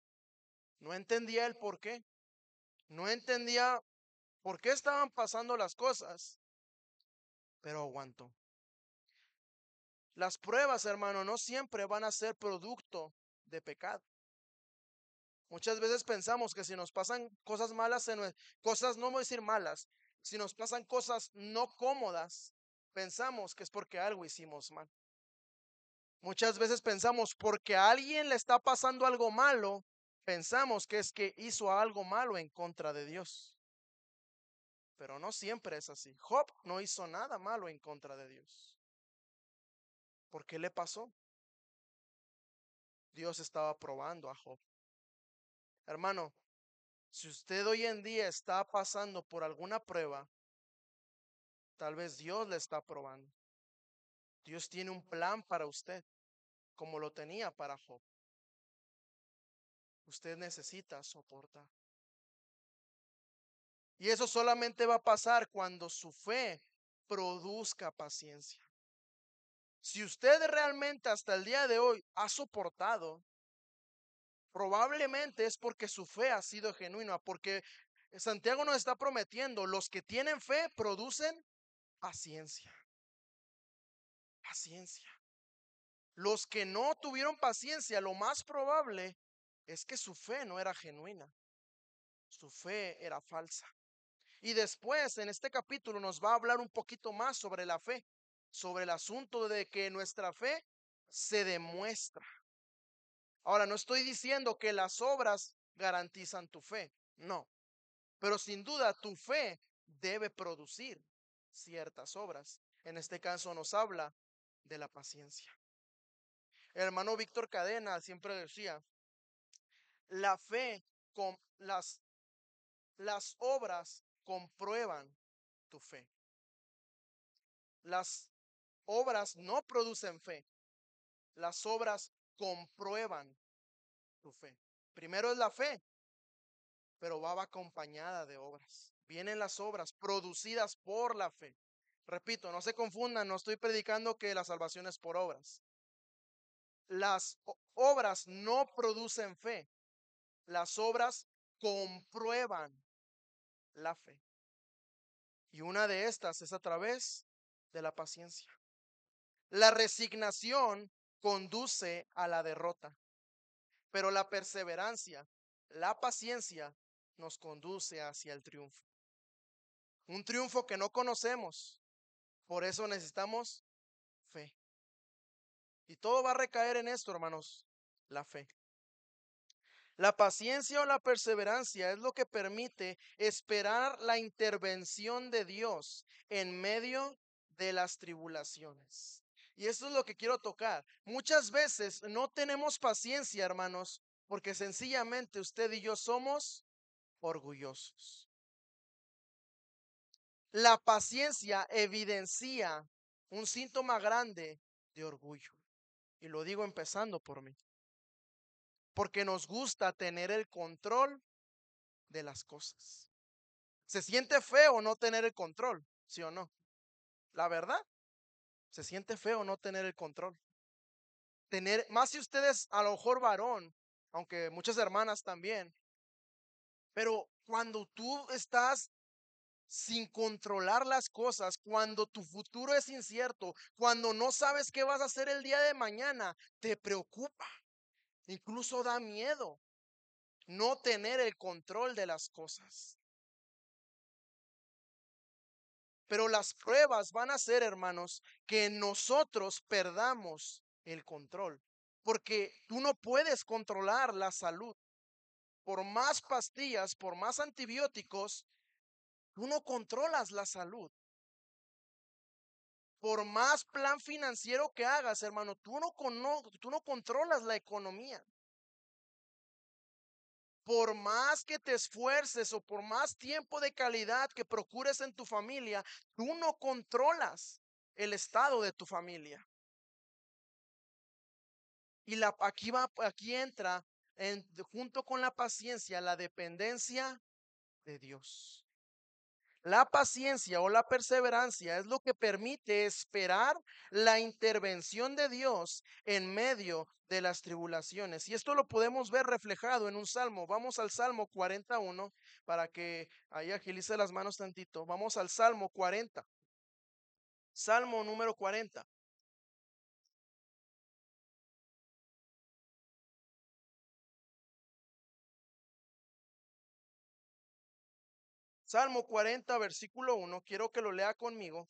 No entendía el por qué. No entendía por qué estaban pasando las cosas, pero aguantó. Las pruebas, hermano, no siempre van a ser producto de pecado. Muchas veces pensamos que si nos pasan cosas malas, cosas, no voy a decir malas, si nos pasan cosas no cómodas, pensamos que es porque algo hicimos mal. Muchas veces pensamos porque a alguien le está pasando algo malo, pensamos que es que hizo algo malo en contra de Dios. Pero no siempre es así. Job no hizo nada malo en contra de Dios. ¿Por qué le pasó? Dios estaba probando a Job. Hermano, si usted hoy en día está pasando por alguna prueba, tal vez Dios le está probando. Dios tiene un plan para usted, como lo tenía para Job. Usted necesita soportar. Y eso solamente va a pasar cuando su fe produzca paciencia. Si usted realmente hasta el día de hoy ha soportado, probablemente es porque su fe ha sido genuina, porque Santiago nos está prometiendo, los que tienen fe producen paciencia. Paciencia. Los que no tuvieron paciencia, lo más probable es que su fe no era genuina, su fe era falsa. Y después en este capítulo nos va a hablar un poquito más sobre la fe, sobre el asunto de que nuestra fe se demuestra. Ahora, no estoy diciendo que las obras garantizan tu fe, no, pero sin duda tu fe debe producir ciertas obras. En este caso nos habla de la paciencia. El hermano Víctor Cadena siempre decía, la fe con las obras comprueban tu fe. Las obras no producen fe, las obras comprueban tu fe. Primero es la fe, pero va acompañada de obras. Vienen las obras producidas por la fe. Repito, no se confundan, no estoy predicando que la salvación es por obras. Las obras no producen fe, las obras comprueban la fe. Y una de estas es a través de la paciencia. La resignación conduce a la derrota, pero la perseverancia, la paciencia nos conduce hacia el triunfo. Un triunfo que no conocemos, por eso necesitamos fe. Y todo va a recaer en esto, hermanos, la fe. La paciencia o la perseverancia es lo que permite esperar la intervención de Dios en medio de las tribulaciones. Y eso es lo que quiero tocar. Muchas veces no tenemos paciencia, hermanos, porque sencillamente usted y yo somos orgullosos. La paciencia evidencia un síntoma grande de orgullo. Y lo digo empezando por mí. Porque nos gusta tener el control de las cosas. Se siente feo no tener el control, ¿sí o no? La verdad, se siente feo no tener el control. Tener, más si usted es a lo mejor varón, aunque muchas hermanas también, pero cuando tú estás sin controlar las cosas, cuando tu futuro es incierto, cuando no sabes qué vas a hacer el día de mañana, te preocupa, incluso da miedo no tener el control de las cosas. Pero las pruebas van a ser, hermanos, que nosotros perdamos el control, porque tú no puedes controlar la salud. Por más pastillas, por más antibióticos, tú no controlas la salud. Por más plan financiero que hagas, hermano, tú no controlas la economía. Por más que te esfuerces o por más tiempo de calidad que procures en tu familia, tú no controlas el estado de tu familia. Y aquí entra junto con la paciencia, la dependencia de Dios. La paciencia o la perseverancia es lo que permite esperar la intervención de Dios en medio de las tribulaciones. Y esto lo podemos ver reflejado en un salmo. Vamos al Salmo 41 para que ahí agilice las manos tantito. Vamos al Salmo 40. Salmo número 40. Salmo 40, versículo 1. Quiero que lo lea conmigo.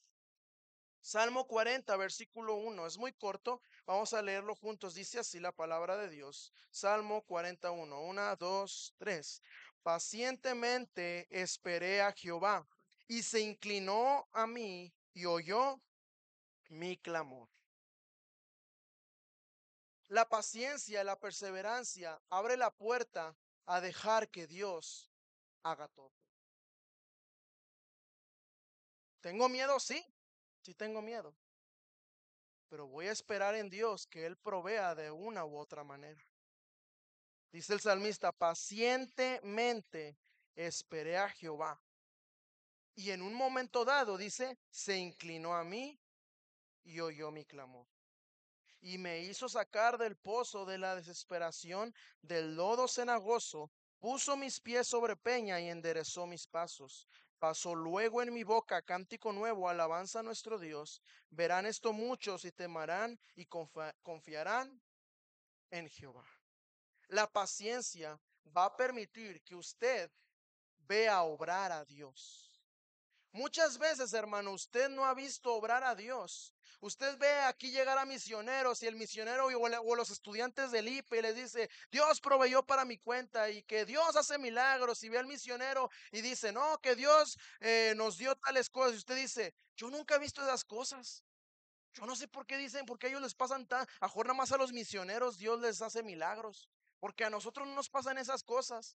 Salmo 40, versículo 1, es muy corto, vamos a leerlo juntos, dice así la palabra de Dios. Salmo 41, 1, 2, 3. Pacientemente esperé a Jehová y se inclinó a mí y oyó mi clamor. La paciencia, la perseverancia abre la puerta a dejar que Dios haga todo. ¿Tengo miedo? Sí, sí tengo miedo, pero voy a esperar en Dios que Él provea de una u otra manera. Dice el salmista, pacientemente esperé a Jehová. Y en un momento dado, dice, se inclinó a mí y oyó mi clamor. Y me hizo sacar del pozo de la desesperación, del lodo cenagoso, puso mis pies sobre peña y enderezó mis pasos, Pasó luego en mi boca cántico nuevo, alabanza a nuestro Dios. Verán esto muchos y temerán y confiarán en Jehová. La paciencia va a permitir que usted vea obrar a Dios. Muchas veces, hermano, usted no ha visto obrar a Dios. Usted ve aquí llegar a misioneros y el misionero o los estudiantes del IPE les dice, Dios proveyó para mi cuenta y que Dios hace milagros. Y ve al misionero y dice, no, que Dios nos dio tales cosas. Y usted dice, yo nunca he visto esas cosas. Yo no sé por qué dicen, porque a ellos les pasan tan, a nada más a los misioneros Dios les hace milagros. Porque a nosotros no nos pasan esas cosas.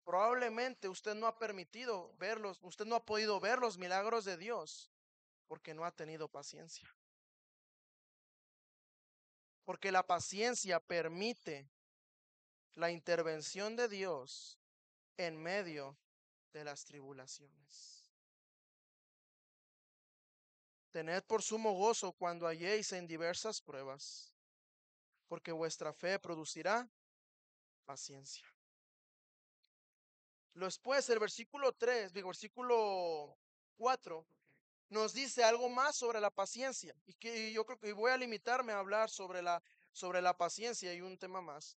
Probablemente usted no ha permitido verlos, usted no ha podido ver los milagros de Dios porque no ha tenido paciencia. Porque la paciencia permite la intervención de Dios en medio de las tribulaciones. Tened por sumo gozo cuando halléis en diversas pruebas, porque vuestra fe producirá paciencia. Después, el versículo 3, versículo 4, nos dice algo más sobre la paciencia. Y que yo creo que voy a limitarme a hablar sobre la paciencia y un tema más.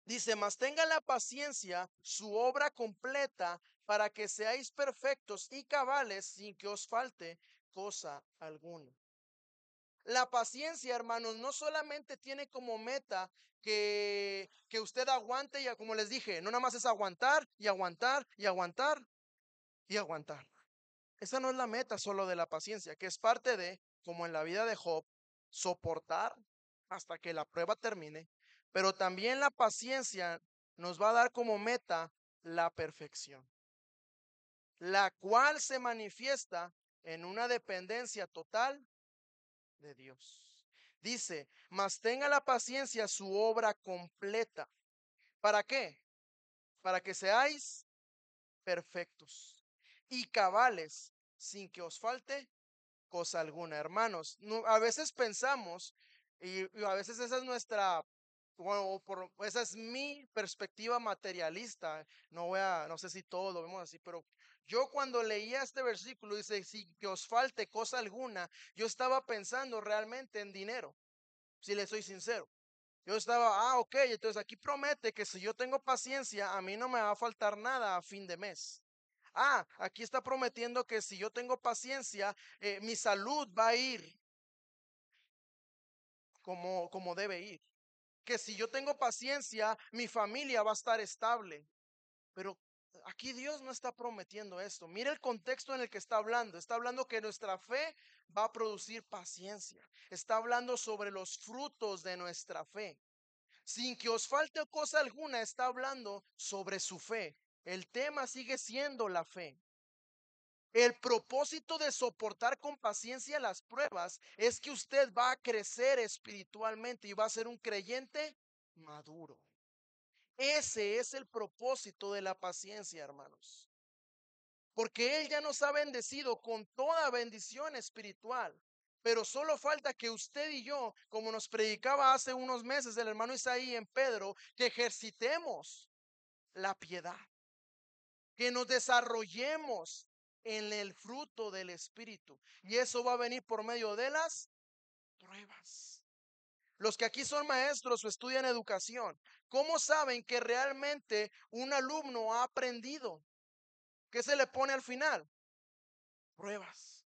Dice, mas tenga la paciencia su obra completa para que seáis perfectos y cabales sin que os falte cosa alguna. La paciencia, hermanos, no solamente tiene como meta que usted aguante, y como les dije, no nada más es aguantar y aguantar y aguantar y aguantar. Esa no es la meta solo de la paciencia, que es parte de, como en la vida de Job, soportar hasta que la prueba termine, pero también la paciencia nos va a dar como meta la perfección, la cual se manifiesta en una dependencia total de Dios. Dice, mas tenga la paciencia su obra completa. ¿Para qué? Para que seáis perfectos y cabales sin que os falte cosa alguna, hermanos. No, a veces pensamos, y a veces esa es nuestra, bueno, esa es mi perspectiva materialista. No sé si todos lo vemos así, pero yo cuando leía este versículo, dice, si que os falte cosa alguna, yo estaba pensando realmente en dinero, si le soy sincero. Yo estaba, ok, entonces aquí promete que si yo tengo paciencia, a mí no me va a faltar nada a fin de mes. Aquí está prometiendo que si yo tengo paciencia, mi salud va a ir como debe ir. Que si yo tengo paciencia, mi familia va a estar estable. Pero aquí Dios no está prometiendo esto. Mira el contexto en el que está hablando. Está hablando que nuestra fe va a producir paciencia. Está hablando sobre los frutos de nuestra fe. Sin que os falte cosa alguna, está hablando sobre su fe. El tema sigue siendo la fe. El propósito de soportar con paciencia las pruebas es que usted va a crecer espiritualmente y va a ser un creyente maduro. Ese es el propósito de la paciencia, hermanos. Porque Él ya nos ha bendecido con toda bendición espiritual. Pero solo falta que usted y yo, como nos predicaba hace unos meses el hermano Isaí en Pedro, que ejercitemos la piedad, que nos desarrollemos en el fruto del Espíritu. Y eso va a venir por medio de las pruebas. Los que aquí son maestros o estudian educación, ¿cómo saben que realmente un alumno ha aprendido? ¿Qué se le pone al final? Pruebas.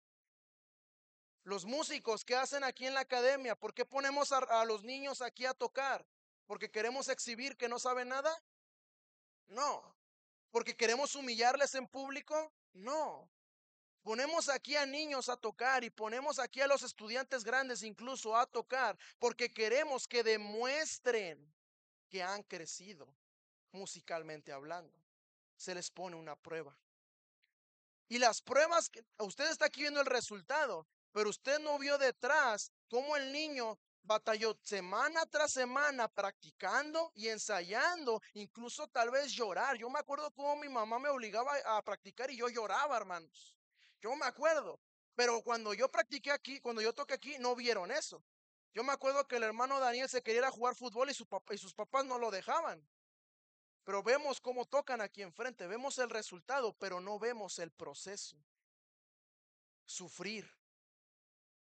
Los músicos que hacen aquí en la academia, ¿por qué ponemos a los niños aquí a tocar? ¿Porque queremos exhibir que no saben nada? No. ¿Porque queremos humillarles en público? No. Ponemos aquí a niños a tocar y ponemos aquí a los estudiantes grandes incluso a tocar porque queremos que demuestren que han crecido musicalmente hablando. Se les pone una prueba. Y las pruebas, que usted está aquí viendo el resultado, pero usted no vio detrás cómo el niño batalló semana tras semana practicando y ensayando, incluso tal vez llorar. Yo me acuerdo cómo mi mamá me obligaba a practicar y yo lloraba, hermanos. Yo me acuerdo, pero cuando yo practiqué aquí, cuando yo toqué aquí, no vieron eso. Yo me acuerdo que el hermano Daniel se quería ir a jugar fútbol y sus papás no lo dejaban. Pero vemos cómo tocan aquí enfrente, vemos el resultado, pero no vemos el proceso. Sufrir,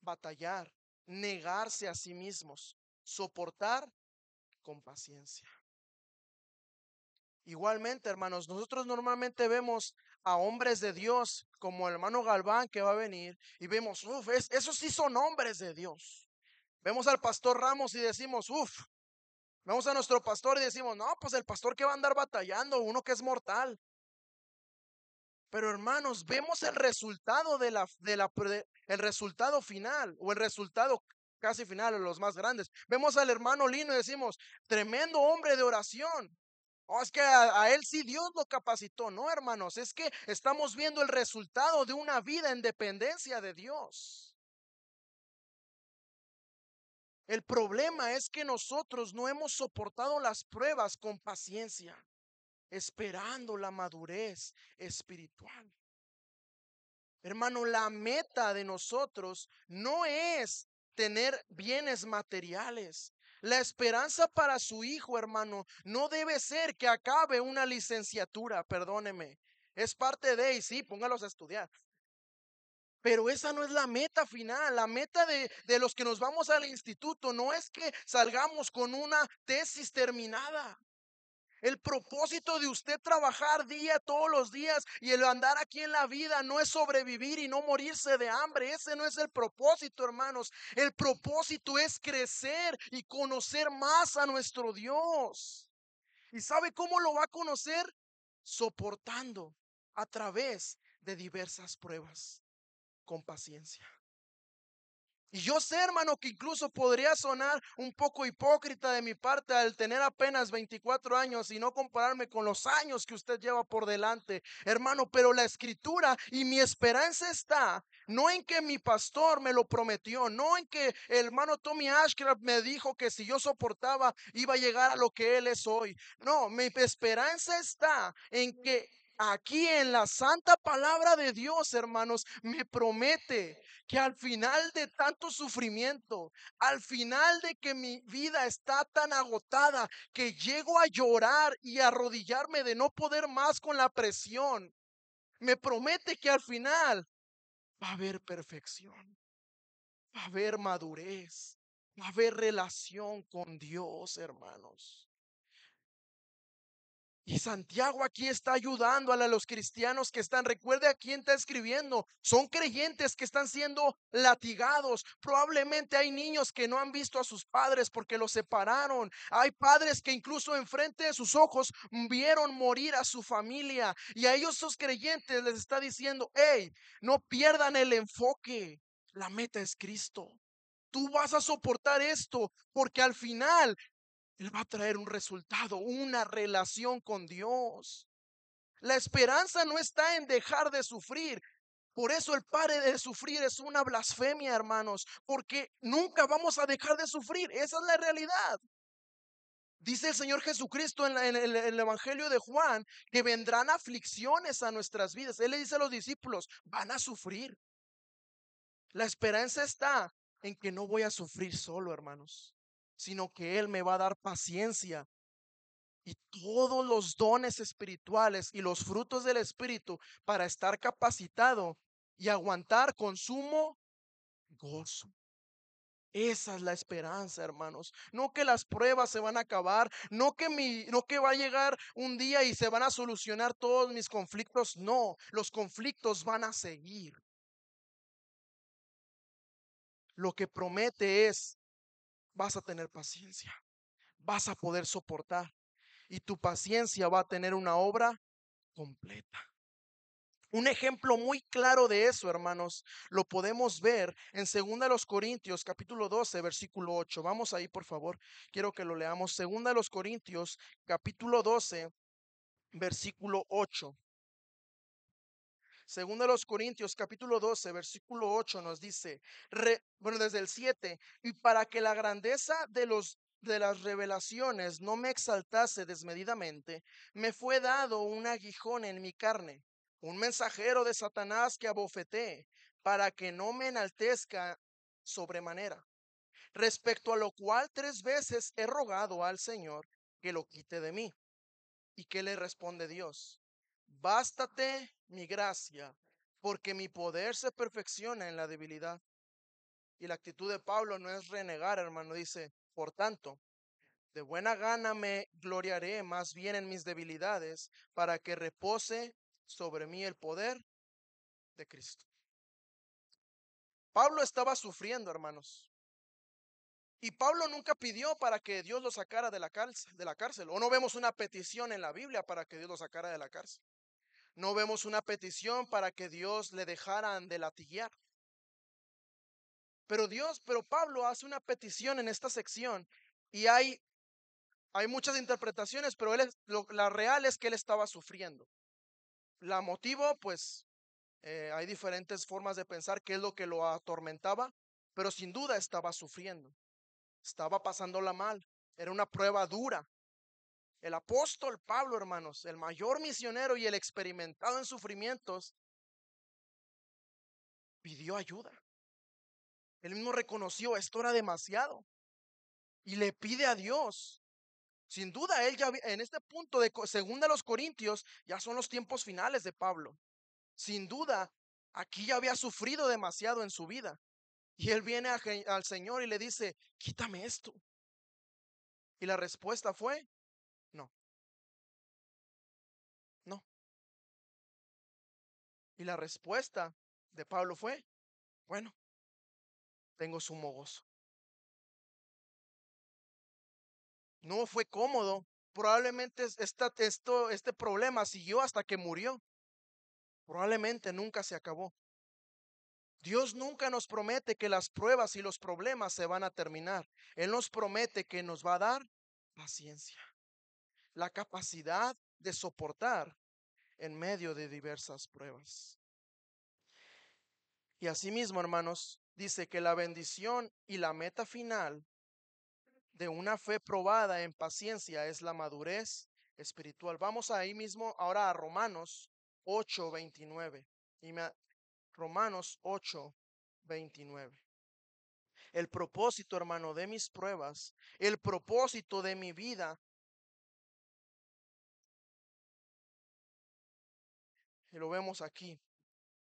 batallar, negarse a sí mismos, soportar con paciencia. Igualmente, hermanos, nosotros normalmente vemos a hombres de Dios como el hermano Galván que va a venir y vemos, esos sí son hombres de Dios. Vemos al pastor Ramos y decimos, vemos a nuestro pastor y decimos, no, pues el pastor que va a andar batallando, uno que es mortal. Pero hermanos, vemos el resultado el resultado final o el resultado casi final, los más grandes. Vemos al hermano Lino y decimos, tremendo hombre de oración. Oh, es que a él sí Dios lo capacitó. No, hermanos, es que estamos viendo el resultado de una vida en dependencia de Dios. El problema es que nosotros no hemos soportado las pruebas con paciencia, esperando la madurez espiritual. Hermano, la meta de nosotros no es tener bienes materiales. La esperanza para su hijo, hermano, no debe ser que acabe una licenciatura, perdóneme. Es parte de, y sí, póngalos a estudiar. Pero esa no es la meta final. La meta de los que nos vamos al instituto no es que salgamos con una tesis terminada. El propósito de usted trabajar todos los días y el andar aquí en la vida no es sobrevivir y no morirse de hambre. Ese no es el propósito, hermanos. El propósito es crecer y conocer más a nuestro Dios. ¿Y sabe cómo lo va a conocer? Soportando a través de diversas pruebas con paciencia. Y yo sé, hermano, que incluso podría sonar un poco hipócrita de mi parte al tener apenas 24 años y no compararme con los años que usted lleva por delante, hermano, pero la escritura y mi esperanza está no en que mi pastor me lo prometió, no en que el hermano Tommy Ashcraft me dijo que si yo soportaba iba a llegar a lo que él es hoy. No, mi esperanza está en que aquí en la santa palabra de Dios, hermanos, me promete que al final de tanto sufrimiento, al final de que mi vida está tan agotada que llego a llorar y a arrodillarme de no poder más con la presión, me promete que al final va a haber perfección, va a haber madurez, va a haber relación con Dios, hermanos. Y Santiago aquí está ayudando a los cristianos que están, recuerde a quién está escribiendo, son creyentes que están siendo latigados. Probablemente hay niños que no han visto a sus padres porque los separaron. Hay padres que incluso enfrente de sus ojos vieron morir a su familia. Y a ellos, esos creyentes, les está diciendo, hey, no pierdan el enfoque. La meta es Cristo. Tú vas a soportar esto porque al final él va a traer un resultado, una relación con Dios. La esperanza no está en dejar de sufrir. Por eso el pare de sufrir es una blasfemia, hermanos, porque nunca vamos a dejar de sufrir. Esa es la realidad. Dice el Señor Jesucristo en el Evangelio de Juan que vendrán aflicciones a nuestras vidas. Él le dice a los discípulos, van a sufrir. La esperanza está en que no voy a sufrir solo, hermanos, sino que Él me va a dar paciencia y todos los dones espirituales y los frutos del Espíritu para estar capacitado y aguantar con sumo gozo. Esa es la esperanza, hermanos. No que las pruebas se van a acabar, no que va a llegar un día y se van a solucionar todos mis conflictos. No, los conflictos van a seguir. Lo que promete es, vas a tener paciencia, vas a poder soportar y tu paciencia va a tener una obra completa. Un ejemplo muy claro de eso, hermanos, lo podemos ver en 2 Corintios capítulo 12, versículo 8. Vamos ahí, por favor. Quiero que lo leamos. 2 Corintios capítulo 12, versículo 8. 2 Corintios capítulo 12, versículo 8 nos dice, bueno, desde el 7, y para que la grandeza de las revelaciones no me exaltase desmedidamente, me fue dado un aguijón en mi carne, un mensajero de Satanás que abofeté, para que no me enaltezca sobremanera. Respecto a lo cual 3 veces he rogado al Señor que lo quite de mí. ¿Y qué le responde Dios? Bástate mi gracia, porque mi poder se perfecciona en la debilidad. Y la actitud de Pablo no es renegar, hermano. Dice, por tanto, de buena gana me gloriaré más bien en mis debilidades, para que repose sobre mí el poder de Cristo. Pablo estaba sufriendo, hermanos. Y Pablo nunca pidió para que Dios lo sacara de la cárcel. O no vemos una petición en la Biblia para que Dios lo sacara de la cárcel. No vemos una petición para que Dios le dejaran de latiguear. Pero Pablo hace una petición en esta sección y hay muchas interpretaciones, pero la real es que él estaba sufriendo. La motivo, pues, hay diferentes formas de pensar qué es lo que lo atormentaba, pero sin duda estaba sufriendo, estaba pasándola mal, era una prueba dura. El apóstol Pablo, hermanos, el mayor misionero y el experimentado en sufrimientos, pidió ayuda. Él mismo reconoció, esto era demasiado, y le pide a Dios. Sin duda, él ya en este punto de segunda a los Corintios, ya son los tiempos finales de Pablo. Sin duda, aquí ya había sufrido demasiado en su vida. Y él viene al Señor y le dice, quítame esto. Y la respuesta fue, no, no. Y la respuesta de Pablo fue, bueno, tengo sumo gozo. No fue cómodo. Probablemente este problema siguió hasta que murió. Probablemente nunca se acabó. Dios nunca nos promete que las pruebas y los problemas se van a terminar. Él nos promete que nos va a dar paciencia, la capacidad de soportar en medio de diversas pruebas. Y asimismo, hermanos, dice que la bendición y la meta final de una fe probada en paciencia es la madurez espiritual. Vamos ahí mismo ahora a Romanos 8:29. Romanos 8:29. El propósito, hermano, de mis pruebas, el propósito de mi vida, y lo vemos aquí.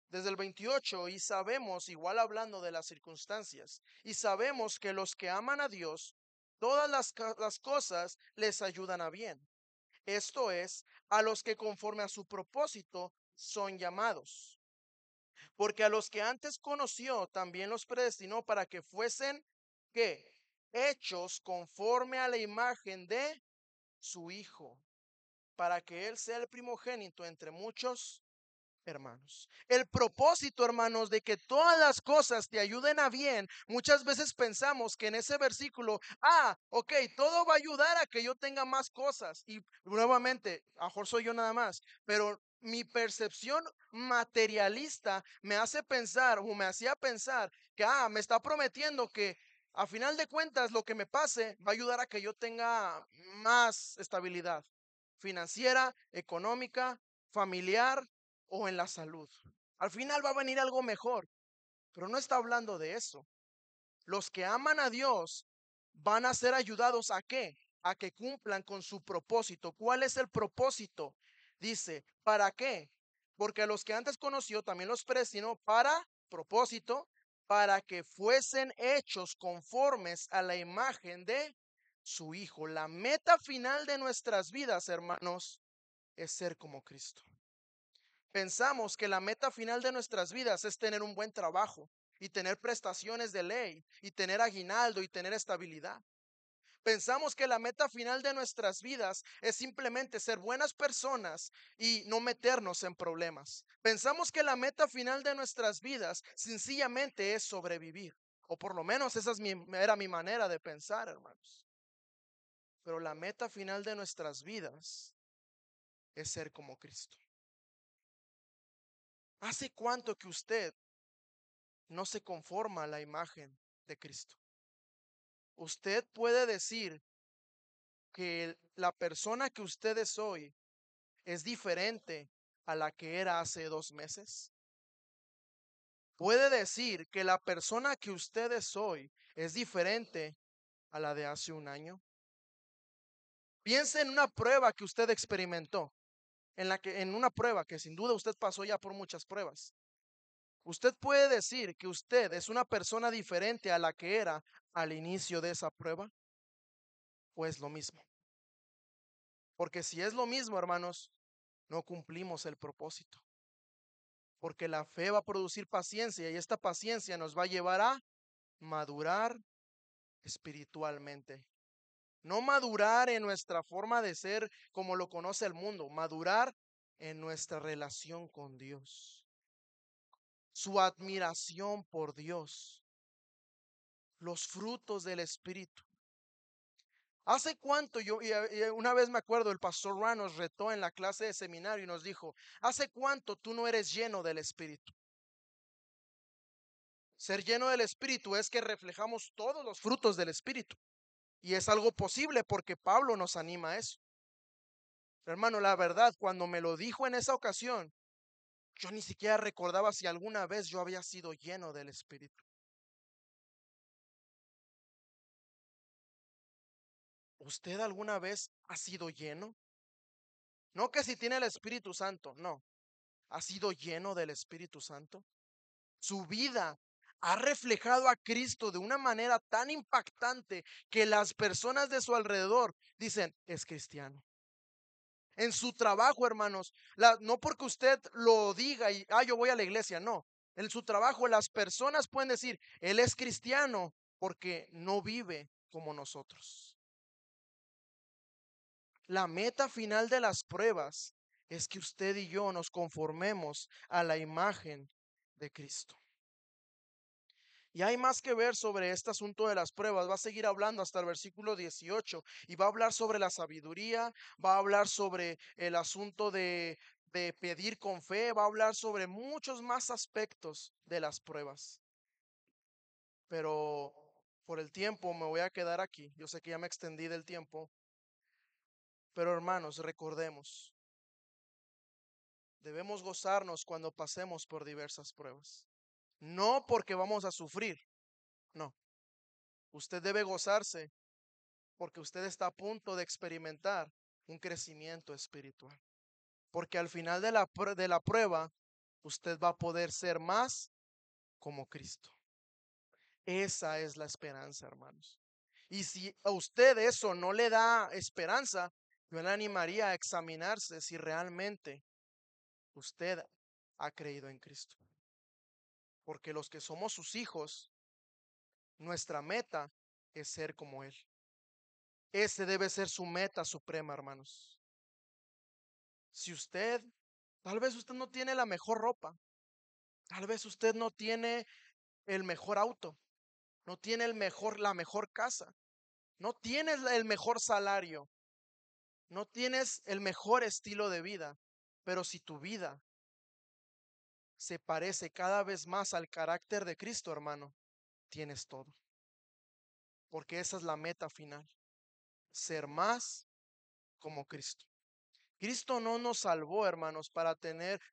Desde el 28, y sabemos, igual hablando de las circunstancias, y sabemos que los que aman a Dios, todas las cosas les ayudan a bien. Esto es, a los que conforme a su propósito son llamados. Porque a los que antes conoció, también los predestinó para que fuesen, ¿qué? Hechos conforme a la imagen de su Hijo, para que Él sea el primogénito entre muchos hermanos. El propósito, hermanos, de que todas las cosas te ayuden a bien, muchas veces pensamos que en ese versículo, ok, todo va a ayudar a que yo tenga más cosas. Y nuevamente, a lo mejor soy yo nada más, pero mi percepción materialista me hace pensar o me hacía pensar que, me está prometiendo que a final de cuentas lo que me pase va a ayudar a que yo tenga más estabilidad financiera, económica, familiar o en la salud. Al final va a venir algo mejor, pero no está hablando de eso. Los que aman a Dios van a ser ayudados ¿a qué? A que cumplan con su propósito. ¿Cuál es el propósito? Dice, ¿para qué? Porque a los que antes conoció también los predestinó para propósito, para que fuesen hechos conformes a la imagen de su Hijo. La meta final de nuestras vidas, hermanos, es ser como Cristo. Pensamos que la meta final de nuestras vidas es tener un buen trabajo y tener prestaciones de ley y tener aguinaldo y tener estabilidad. Pensamos que la meta final de nuestras vidas es simplemente ser buenas personas y no meternos en problemas. Pensamos que la meta final de nuestras vidas sencillamente es sobrevivir. O por lo menos esa era mi manera de pensar, hermanos. Pero la meta final de nuestras vidas es ser como Cristo. ¿Hace cuánto que usted no se conforma a la imagen de Cristo? Usted puede decir que la persona que usted es hoy es diferente a la que era hace 2 meses. Puede decir que la persona que usted es hoy es diferente a la de hace un año. Piense en una prueba que usted experimentó, en una prueba que sin duda usted pasó ya por muchas pruebas. ¿Usted puede decir que usted es una persona diferente a la que era al inicio de esa prueba? ¿O es lo mismo? Porque si es lo mismo, hermanos, no cumplimos el propósito. Porque la fe va a producir paciencia y esta paciencia nos va a llevar a madurar espiritualmente. No madurar en nuestra forma de ser como lo conoce el mundo, madurar en nuestra relación con Dios, su admiración por Dios, los frutos del Espíritu. ¿Hace cuánto una vez me acuerdo, el pastor Ran nos retó en la clase de seminario y nos dijo, ¿hace cuánto tú no eres lleno del Espíritu? Ser lleno del Espíritu es que reflejamos todos los frutos del Espíritu. Y es algo posible porque Pablo nos anima a eso. Hermano, la verdad, cuando me lo dijo en esa ocasión, yo ni siquiera recordaba si alguna vez yo había sido lleno del Espíritu. ¿Usted alguna vez ha sido lleno? No que si tiene el Espíritu Santo, no. ¿Ha sido lleno del Espíritu Santo? Su vida ha reflejado a Cristo de una manera tan impactante que las personas de su alrededor dicen, es cristiano. En su trabajo, hermanos, no porque usted lo diga y, yo voy a la iglesia, no. En su trabajo las personas pueden decir, él es cristiano porque no vive como nosotros. La meta final de las pruebas es que usted y yo nos conformemos a la imagen de Cristo. Y hay más que ver sobre este asunto de las pruebas. Va a seguir hablando hasta el versículo 18 y va a hablar sobre la sabiduría, va a hablar sobre el asunto de pedir con fe, va a hablar sobre muchos más aspectos de las pruebas. Pero por el tiempo me voy a quedar aquí. Yo sé que ya me extendí del tiempo. Pero hermanos, recordemos, debemos gozarnos cuando pasemos por diversas pruebas. No porque vamos a sufrir, no. Usted debe gozarse porque usted está a punto de experimentar un crecimiento espiritual. Porque al final de la prueba, usted va a poder ser más como Cristo. Esa es la esperanza, hermanos. Y si a usted eso no le da esperanza, yo le animaría a examinarse si realmente usted ha creído en Cristo. Porque los que somos sus hijos, nuestra meta es ser como Él. Ese debe ser su meta suprema, hermanos. Si usted, tal vez usted no tiene la mejor ropa, tal vez usted no tiene el mejor auto, no tiene la mejor casa, no tienes el mejor salario, no tienes el mejor estilo de vida, pero si tu vida se parece cada vez más al carácter de Cristo, hermano, tienes todo. Porque esa es la meta final, ser más como Cristo. Cristo no nos salvó, hermanos, para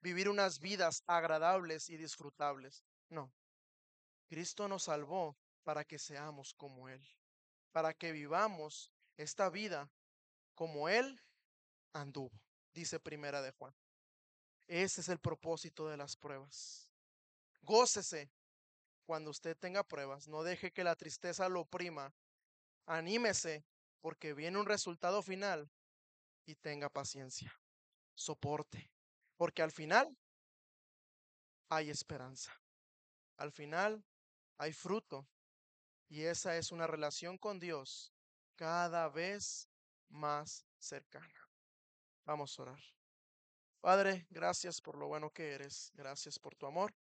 vivir unas vidas agradables y disfrutables. No, Cristo nos salvó para que seamos como Él, para que vivamos esta vida como Él anduvo, dice Primera de Juan. Ese es el propósito de las pruebas. Gócese cuando usted tenga pruebas, no deje que la tristeza lo oprima. Anímese porque viene un resultado final y tenga paciencia, soporte, porque al final hay esperanza. Al final hay fruto y esa es una relación con Dios cada vez más cercana. Vamos a orar. Padre, gracias por lo bueno que eres. Gracias por tu amor.